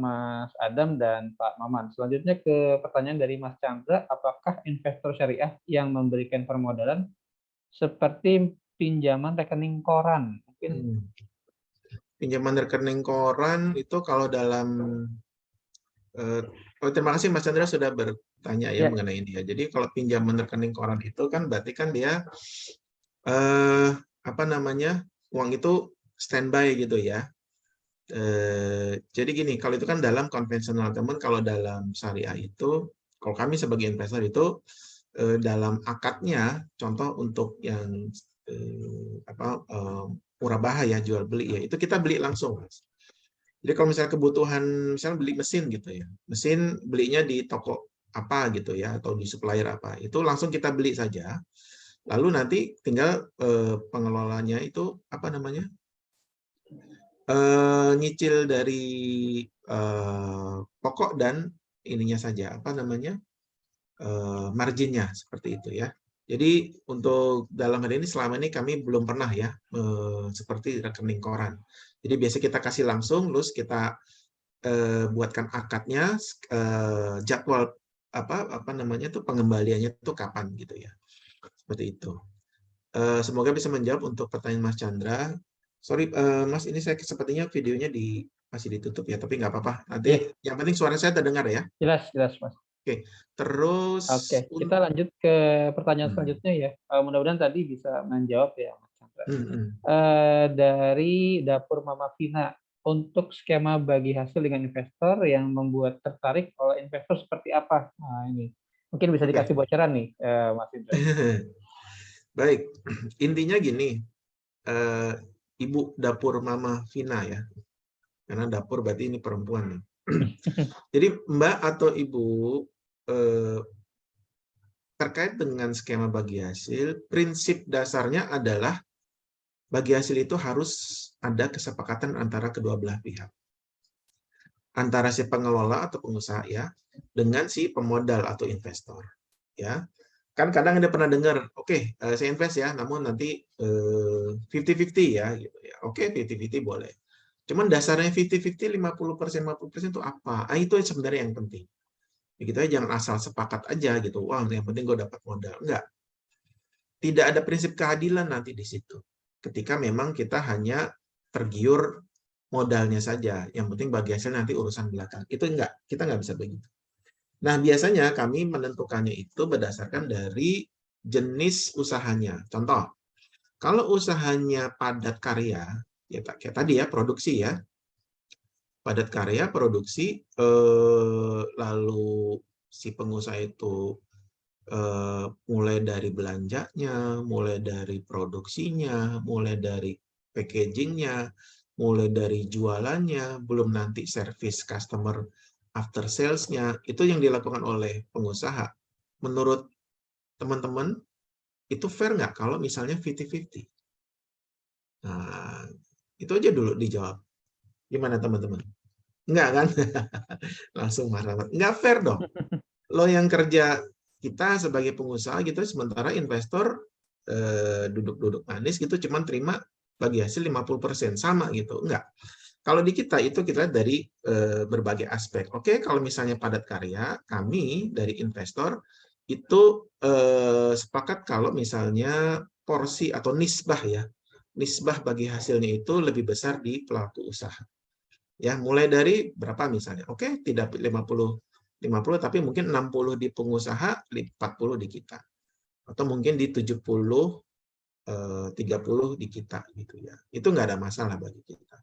Mas Adam dan Pak Maman. Selanjutnya ke pertanyaan dari Mas Chandra, apakah investor syariah yang memberikan permodalan seperti pinjaman rekening koran. Mungkin Pinjaman rekening koran itu kalau dalam terima kasih Mas Chandra sudah bertanya ya mengenai ini ya. Jadi kalau pinjaman rekening koran itu kan berarti kan dia apa namanya, uang itu standby gitu ya. Jadi gini, kalau itu kan dalam konvensional, teman, kalau dalam syariah itu, kalau kami sebagai investor itu dalam akadnya, contoh untuk yang murah bahaya jual beli ya, itu kita beli langsung, Mas. Jadi kalau misalnya kebutuhan, misalnya beli mesin gitu ya, mesin belinya di toko apa gitu ya, atau di supplier apa, itu langsung kita beli saja. Lalu nanti tinggal pengelolanya itu apa namanya, nyicil dari pokok dan ininya saja, apa namanya, marginnya seperti itu ya. Jadi untuk dalam hal ini selama ini kami belum pernah ya seperti rekening koran. Jadi biasa kita kasih langsung, terus kita buatkan akadnya, jadwal apa namanya tuh pengembaliannya tuh kapan gitu ya. Seperti itu. Semoga bisa menjawab untuk pertanyaan Mas Chandra. Sorry Mas, ini saya sepertinya videonya masih ditutup ya, tapi nggak apa-apa. Nanti yang penting suara saya terdengar ya. Jelas Mas. Oke, terus kita lanjut ke pertanyaan selanjutnya ya. Mudah-mudahan tadi bisa menjawab ya Mas Chandra. Dari Dapur Mama Vina, untuk skema bagi hasil dengan investor yang membuat tertarik oleh investor seperti apa? Nah ini mungkin bisa dikasih bocoran nih Mas Indra. Baik, intinya gini, Ibu Dapur Mama Vina ya, karena dapur berarti ini perempuan nih. Jadi Mbak atau Ibu terkait dengan skema bagi hasil, prinsip dasarnya adalah bagi hasil itu harus ada kesepakatan antara kedua belah pihak. Antara si pengelola atau pengusaha ya, dengan si pemodal atau investor. Ya. Kan kadang ada pernah dengar, oke, saya invest ya, namun nanti 50-50 ya, gitu ya. Oke, 50-50 boleh. Cuman dasarnya 50-50, 50% itu apa? Itu sebenarnya yang penting. Begitu aja, jangan asal sepakat aja gitu. Wah, yang penting gue dapat modal. Enggak. Tidak ada prinsip keadilan nanti di situ. Ketika memang kita hanya tergiur modalnya saja. Yang penting bagi hasil nanti urusan belakang. Itu enggak. Kita nggak bisa begitu. Nah, biasanya kami menentukannya itu berdasarkan dari jenis usahanya. Contoh, kalau usahanya padat karya, ya kayak tadi ya, produksi ya. Padat karya, produksi, lalu si pengusaha itu mulai dari belanjanya, mulai dari produksinya, mulai dari packagingnya, mulai dari jualannya, belum nanti service customer after sales-nya, itu yang dilakukan oleh pengusaha. Menurut teman-teman, itu fair nggak kalau misalnya 50-50? Nah, itu aja dulu dijawab. Gimana teman-teman? Enggak kan? Langsung marah. Enggak fair dong. Lo yang kerja, kita sebagai pengusaha gitu, sementara investor duduk-duduk manis gitu, cuman terima bagi hasil 50%, sama gitu. Enggak. Kalau di kita itu kita lihat dari berbagai aspek. Oke, kalau misalnya padat karya, kami dari investor itu sepakat kalau misalnya porsi atau nisbah ya, nisbah bagi hasilnya itu lebih besar di pelaku usaha. Ya, mulai dari berapa misalnya? Oke, tidak 50 tapi mungkin 60 di pengusaha, 40 di kita. Atau mungkin di 70 30 di kita gitu ya. Itu nggak ada masalah bagi kita.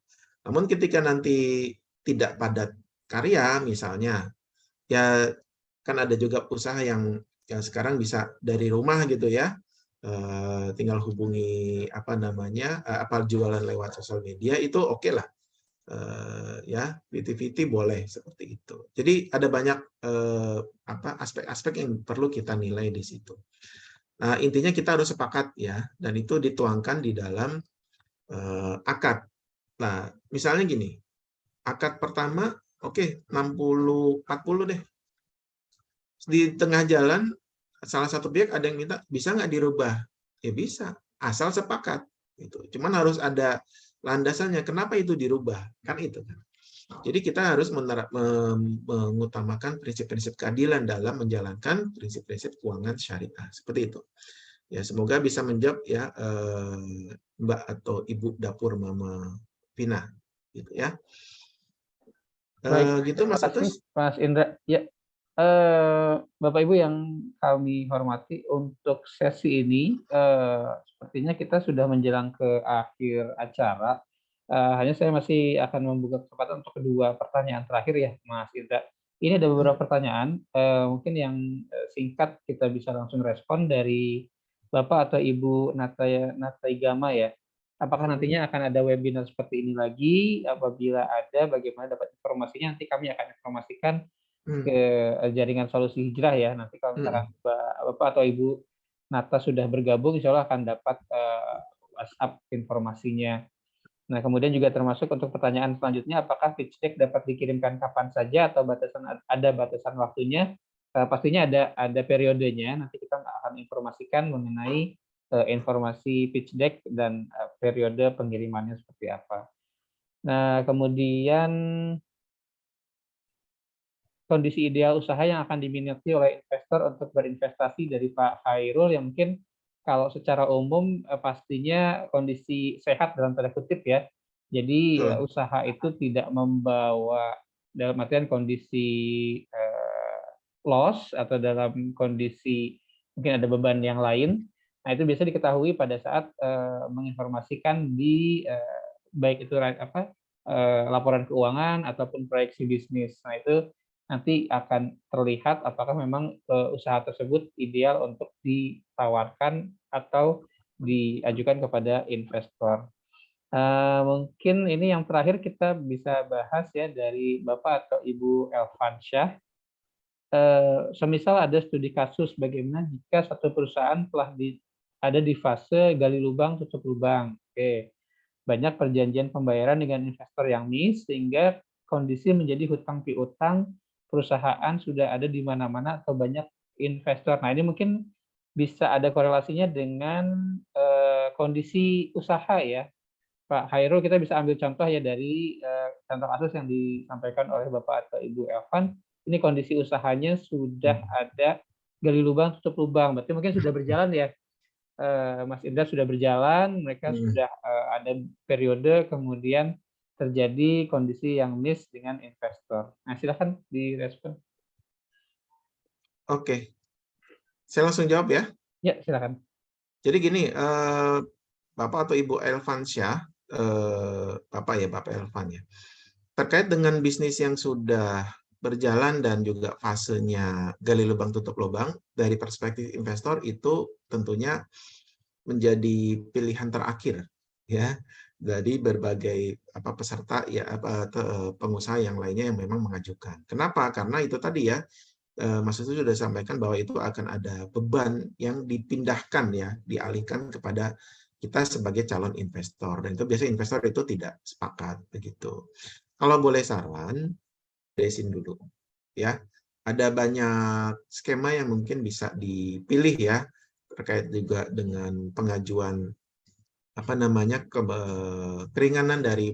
Namun ketika nanti tidak padat karya misalnya, ya kan ada juga usaha yang sekarang bisa dari rumah gitu ya, tinggal hubungi apa namanya, apa jualan lewat sosial media, itu oke lah. Ya, VT boleh seperti itu. Jadi ada banyak aspek-aspek yang perlu kita nilai di situ. Nah, intinya kita harus sepakat ya, dan itu dituangkan di dalam akad. Nah, misalnya gini, akad pertama, oke, 60-40 deh. Di tengah jalan, salah satu pihak ada yang minta, bisa nggak dirubah? Ya bisa, asal sepakat. Gitu. Cuman harus ada landasannya, kenapa itu dirubah? Kan itu. Jadi kita harus mengutamakan prinsip-prinsip keadilan dalam menjalankan prinsip-prinsip keuangan syariah. Seperti itu. Ya, semoga bisa menjawab ya Mbak atau Ibu dapur Mama Vina, gitu ya. Baik, Gitu terima Mas kasih Utus. Mas Indra. Ya, Bapak Ibu yang kami hormati, untuk sesi ini sepertinya kita sudah menjelang ke akhir acara. Hanya saya masih akan membuka kesempatan untuk kedua pertanyaan terakhir ya, Mas Indra. Ini ada beberapa pertanyaan, mungkin yang singkat kita bisa langsung respon dari Bapak atau Ibu Nataigama ya. Apakah nantinya akan ada webinar seperti ini lagi? Apabila ada, bagaimana dapat informasinya? Nanti kami akan informasikan ke jaringan solusi hijrah ya. Nanti kalau misalkan Bapak atau Ibu Nata sudah bergabung, insya Allah akan dapat WhatsApp informasinya. Nah, kemudian juga termasuk untuk pertanyaan selanjutnya, apakah pitch deck dapat dikirimkan kapan saja atau ada batasan waktunya? Pastinya ada periodenya. Nanti kita akan informasikan mengenai informasi pitch deck dan periode pengirimannya seperti apa. Nah, kemudian kondisi ideal usaha yang akan diminati oleh investor untuk berinvestasi dari Pak Hairul, yang mungkin kalau secara umum pastinya kondisi sehat dalam tanda kutip ya. Jadi usaha itu tidak membawa dalam artian kondisi loss atau dalam kondisi mungkin ada beban yang lain. Nah, itu biasa diketahui pada saat menginformasikan di baik itu laporan keuangan ataupun proyeksi bisnis. Nah, itu nanti akan terlihat apakah memang usaha tersebut ideal untuk ditawarkan atau diajukan kepada investor. Mungkin ini yang terakhir kita bisa bahas ya dari Bapak atau Ibu Elvansyah. Semisal ada studi kasus bagaimana jika satu perusahaan telah ada di fase gali lubang tutup lubang. Oke. Banyak perjanjian pembayaran dengan investor yang miss sehingga kondisi menjadi hutang piutang, perusahaan sudah ada di mana-mana atau banyak investor. Nah, ini mungkin bisa ada korelasinya dengan kondisi usaha ya. Pak Hairul, kita bisa ambil contoh ya dari contoh kasus yang disampaikan oleh Bapak atau Ibu Elvan. Ini kondisi usahanya sudah ada gali lubang tutup lubang, berarti mungkin sudah berjalan ya. Mas Indra sudah berjalan, mereka sudah ada periode, kemudian terjadi kondisi yang miss dengan investor. Nah, silakan direspon. Oke, saya langsung jawab ya. Ya, silakan. Jadi gini, Bapak atau Ibu Elvansyah, Bapak Elvan ya, terkait dengan bisnis yang sudah berjalan dan juga fasenya gali lubang tutup lubang, dari perspektif investor itu tentunya menjadi pilihan terakhir ya dari berbagai peserta ya pengusaha yang lainnya yang memang mengajukan. Kenapa? Karena itu tadi ya, Mas itu sudah sampaikan bahwa itu akan ada beban yang dipindahkan ya, dialihkan kepada kita sebagai calon investor, dan itu biasanya investor itu tidak sepakat begitu. Kalau boleh saran, beresin dulu ya. Ada banyak skema yang mungkin bisa dipilih ya, terkait juga dengan pengajuan keringanan dari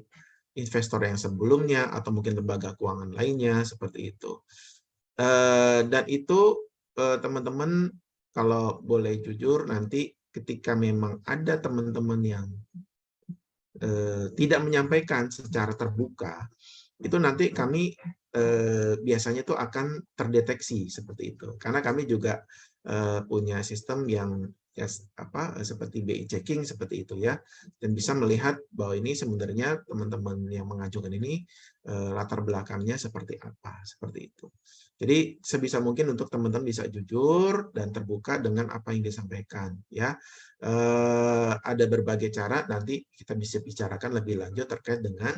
investor yang sebelumnya atau mungkin lembaga keuangan lainnya seperti itu. Dan itu teman-teman kalau boleh jujur, nanti ketika memang ada teman-teman yang tidak menyampaikan secara terbuka, itu nanti kami biasanya itu akan terdeteksi seperti itu, karena kami juga punya sistem yang ya, seperti BI checking seperti itu ya, dan bisa melihat bahwa ini sebenarnya teman-teman yang mengajukan ini latar belakangnya seperti apa, seperti itu. Jadi sebisa mungkin untuk teman-teman bisa jujur dan terbuka dengan apa yang disampaikan ya. Ada berbagai cara, nanti kita bisa bicarakan lebih lanjut terkait dengan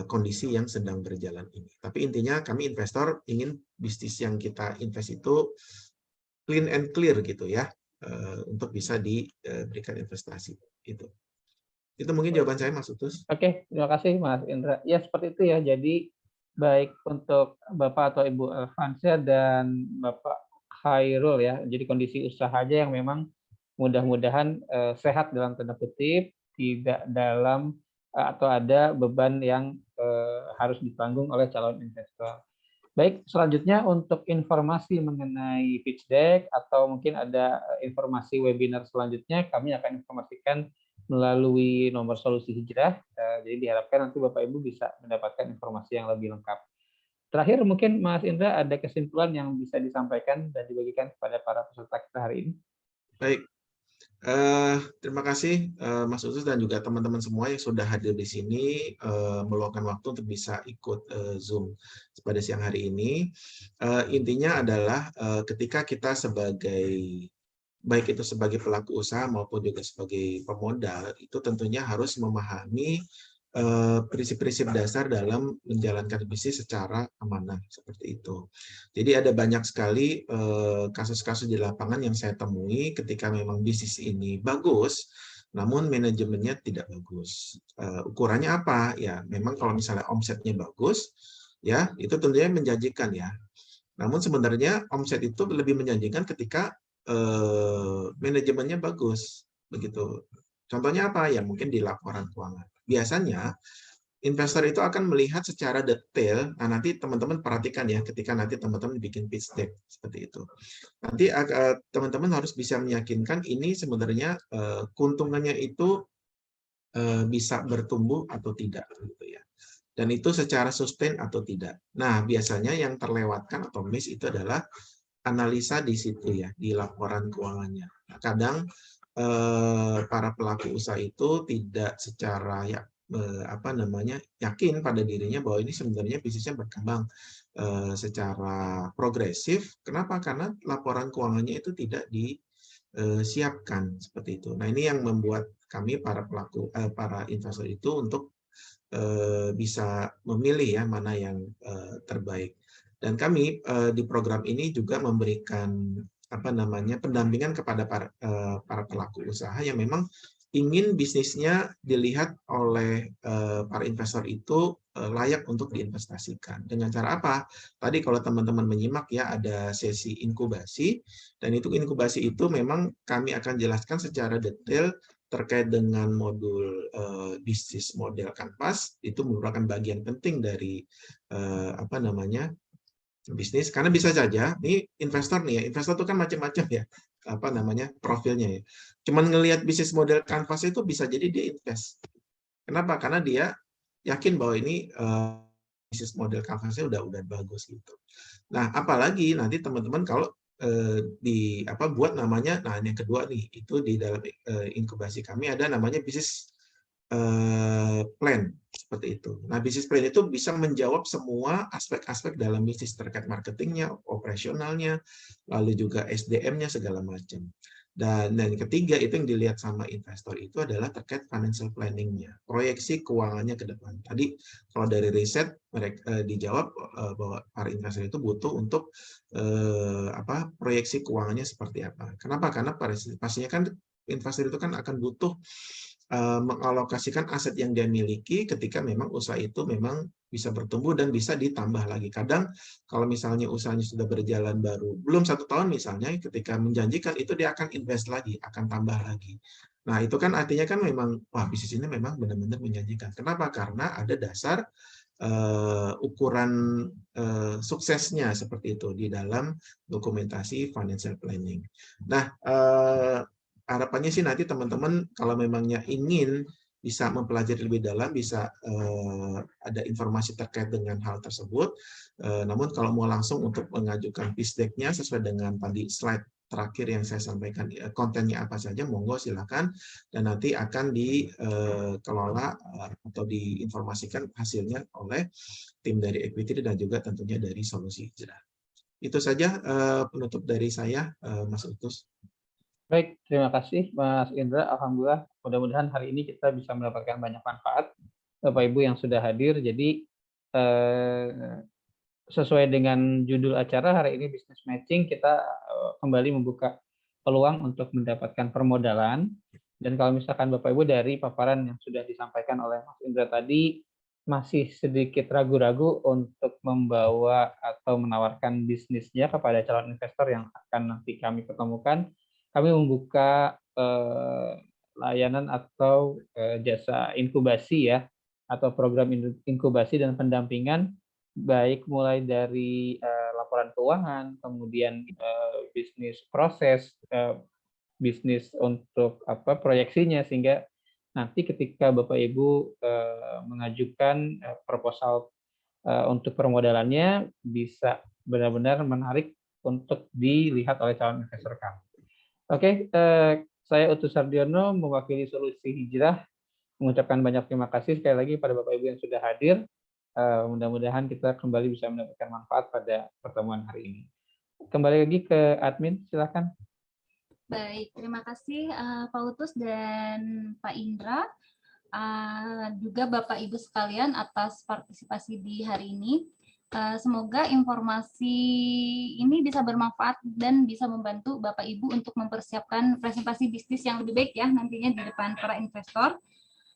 kondisi yang sedang berjalan ini. Tapi intinya kami investor ingin bisnis yang kita invest itu clean and clear gitu ya, untuk bisa diberikan investasi itu. Itu mungkin jawaban saya, Mas Utus. Oke, terima kasih Mas Indra. Ya, seperti itu ya. Jadi baik untuk Bapak atau Ibu Elvansyah dan Bapak Hairul ya. Jadi kondisi usaha aja yang memang mudah-mudahan sehat dalam tanda kutip, tidak dalam atau ada beban yang harus ditanggung oleh calon investor. Baik, selanjutnya untuk informasi mengenai pitch deck atau mungkin ada informasi webinar selanjutnya, kami akan informasikan melalui nomor Solusi Hijrah. Jadi diharapkan nanti Bapak Ibu bisa mendapatkan informasi yang lebih lengkap. Terakhir mungkin Mas Indra ada kesimpulan yang bisa disampaikan dan dibagikan kepada para peserta kita hari ini. Baik, terima kasih Mas Utus dan juga teman-teman semua yang sudah hadir di sini meluangkan waktu untuk bisa ikut Zoom pada siang hari ini. Intinya adalah ketika kita sebagai baik itu sebagai pelaku usaha maupun juga sebagai pemodal itu tentunya harus memahami prinsip-prinsip dasar dalam menjalankan bisnis secara amanah seperti itu. Jadi ada banyak sekali kasus-kasus di lapangan yang saya temui ketika memang bisnis ini bagus, namun manajemennya tidak bagus. Ukurannya apa? Ya, memang kalau misalnya omsetnya bagus, ya itu tentunya menjanjikan ya. Namun sebenarnya omset itu lebih menjanjikan ketika manajemennya bagus, begitu. Contohnya apa? Ya mungkin di laporan keuangan. Biasanya investor itu akan melihat secara detail. Nah, nanti teman-teman perhatikan ya ketika nanti teman-teman bikin pitch deck seperti itu. Nanti teman-teman harus bisa meyakinkan ini sebenarnya keuntungannya itu bisa bertumbuh atau tidak gitu ya. Dan itu secara sustain atau tidak. Nah, biasanya yang terlewatkan atau miss itu adalah analisa di situ ya, di laporan keuangannya. Nah, kadang para pelaku usaha itu tidak secara yakin pada dirinya bahwa ini sebenarnya bisnisnya berkembang secara progresif. Kenapa? Karena laporan keuangannya itu tidak disiapkan seperti itu. Nah, ini yang membuat kami para investor itu untuk bisa memilih ya mana yang terbaik. Dan kami di program ini juga memberikan pendampingan kepada para pelaku usaha yang memang ingin bisnisnya dilihat oleh para investor itu layak untuk diinvestasikan. Dengan cara apa? Tadi kalau teman-teman menyimak ya ada sesi inkubasi, dan itu inkubasi itu memang kami akan jelaskan secara detail terkait dengan modul bisnis model kanvas. Itu merupakan bagian penting dari bisnis, karena bisa saja nih investor itu kan macam-macam ya profilnya ya. Cuman ngelihat bisnis model kanvas itu bisa jadi dia invest. Kenapa? Karena dia yakin bahwa ini bisnis model kanvasnya udah bagus gitu. Nah, apalagi nanti teman-teman kalau buat namanya, nah yang kedua nih itu di dalam inkubasi kami ada namanya bisnis plan seperti itu. Nah, bisnis plan itu bisa menjawab semua aspek-aspek dalam bisnis terkait marketingnya, operasionalnya, lalu juga SDM-nya segala macam. Dan yang ketiga itu yang dilihat sama investor itu adalah terkait financial planning-nya, proyeksi keuangannya ke depan. Tadi kalau dari riset mereka dijawab bahwa para investor itu butuh untuk proyeksi keuangannya seperti apa. Kenapa? Karena pastinya kan investor itu kan akan butuh mengalokasikan aset yang dia miliki ketika memang usaha itu memang bisa bertumbuh dan bisa ditambah lagi. Kadang kalau misalnya usahanya sudah berjalan baru, belum 1 tahun misalnya, ketika menjanjikan itu dia akan invest lagi, akan tambah lagi. Nah, itu kan artinya kan memang, wah bisnis ini memang benar-benar menjanjikan. Kenapa? Karena ada dasar ukuran suksesnya seperti itu di dalam dokumentasi financial planning. Nah, harapannya sih nanti teman-teman kalau memangnya ingin bisa mempelajari lebih dalam, bisa ada informasi terkait dengan hal tersebut. Namun kalau mau langsung untuk mengajukan pitch deck-nya sesuai dengan tadi slide terakhir yang saya sampaikan, kontennya apa saja, monggo silakan, dan nanti akan dikelola atau diinformasikan hasilnya oleh tim dari Equity dan juga tentunya dari Solusi Hijrah. Itu saja penutup dari saya, Mas Utus. Baik, terima kasih Mas Indra. Alhamdulillah, mudah-mudahan hari ini kita bisa mendapatkan banyak manfaat Bapak Ibu yang sudah hadir. Jadi sesuai dengan judul acara hari ini Business Matching, kita kembali membuka peluang untuk mendapatkan permodalan. Dan kalau misalkan Bapak Ibu dari paparan yang sudah disampaikan oleh Mas Indra tadi masih sedikit ragu-ragu untuk membawa atau menawarkan bisnisnya kepada calon investor yang akan nanti kami pertemukan, kami membuka layanan atau jasa inkubasi ya, atau program inkubasi dan pendampingan baik mulai dari laporan keuangan, kemudian bisnis proses, bisnis untuk proyeksinya, sehingga nanti ketika Bapak Ibu mengajukan proposal untuk permodalannya bisa benar-benar menarik untuk dilihat oleh calon investor kami. Oke, saya Utus Sardiono mewakili Solusi Hijrah mengucapkan banyak terima kasih sekali lagi pada Bapak Ibu yang sudah hadir. Mudah-mudahan kita kembali bisa mendapatkan manfaat pada pertemuan hari ini. Kembali lagi ke admin, silakan. Baik, terima kasih Pak Utus dan Pak Indra, juga Bapak Ibu sekalian atas partisipasi di hari ini. Semoga informasi ini bisa bermanfaat dan bisa membantu Bapak Ibu untuk mempersiapkan presentasi bisnis yang lebih baik ya nantinya di depan para investor.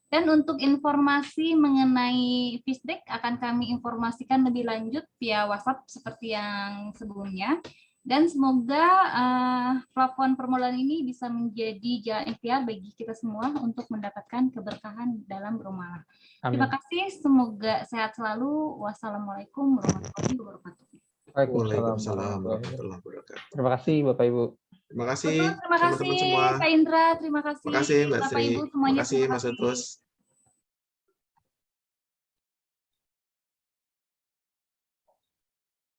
Dan untuk informasi mengenai pitch deck akan kami informasikan lebih lanjut via WhatsApp seperti yang sebelumnya. Dan semoga plafon permodalan ini bisa menjadi jalan ikhtiar bagi kita semua untuk mendapatkan keberkahan dalam berumalah. Terima kasih, semoga sehat selalu. Wassalamualaikum warahmatullahi wabarakatuh. Waalaikumsalam warahmatullahi wabarakatuh. Terima kasih Bapak Ibu. Terima kasih Terima kasih teman-teman semua. Pak Indra, terima kasih Terima kasih Mbak Bapak Sri. Ibu semuanya. Terima kasih Mas Utus.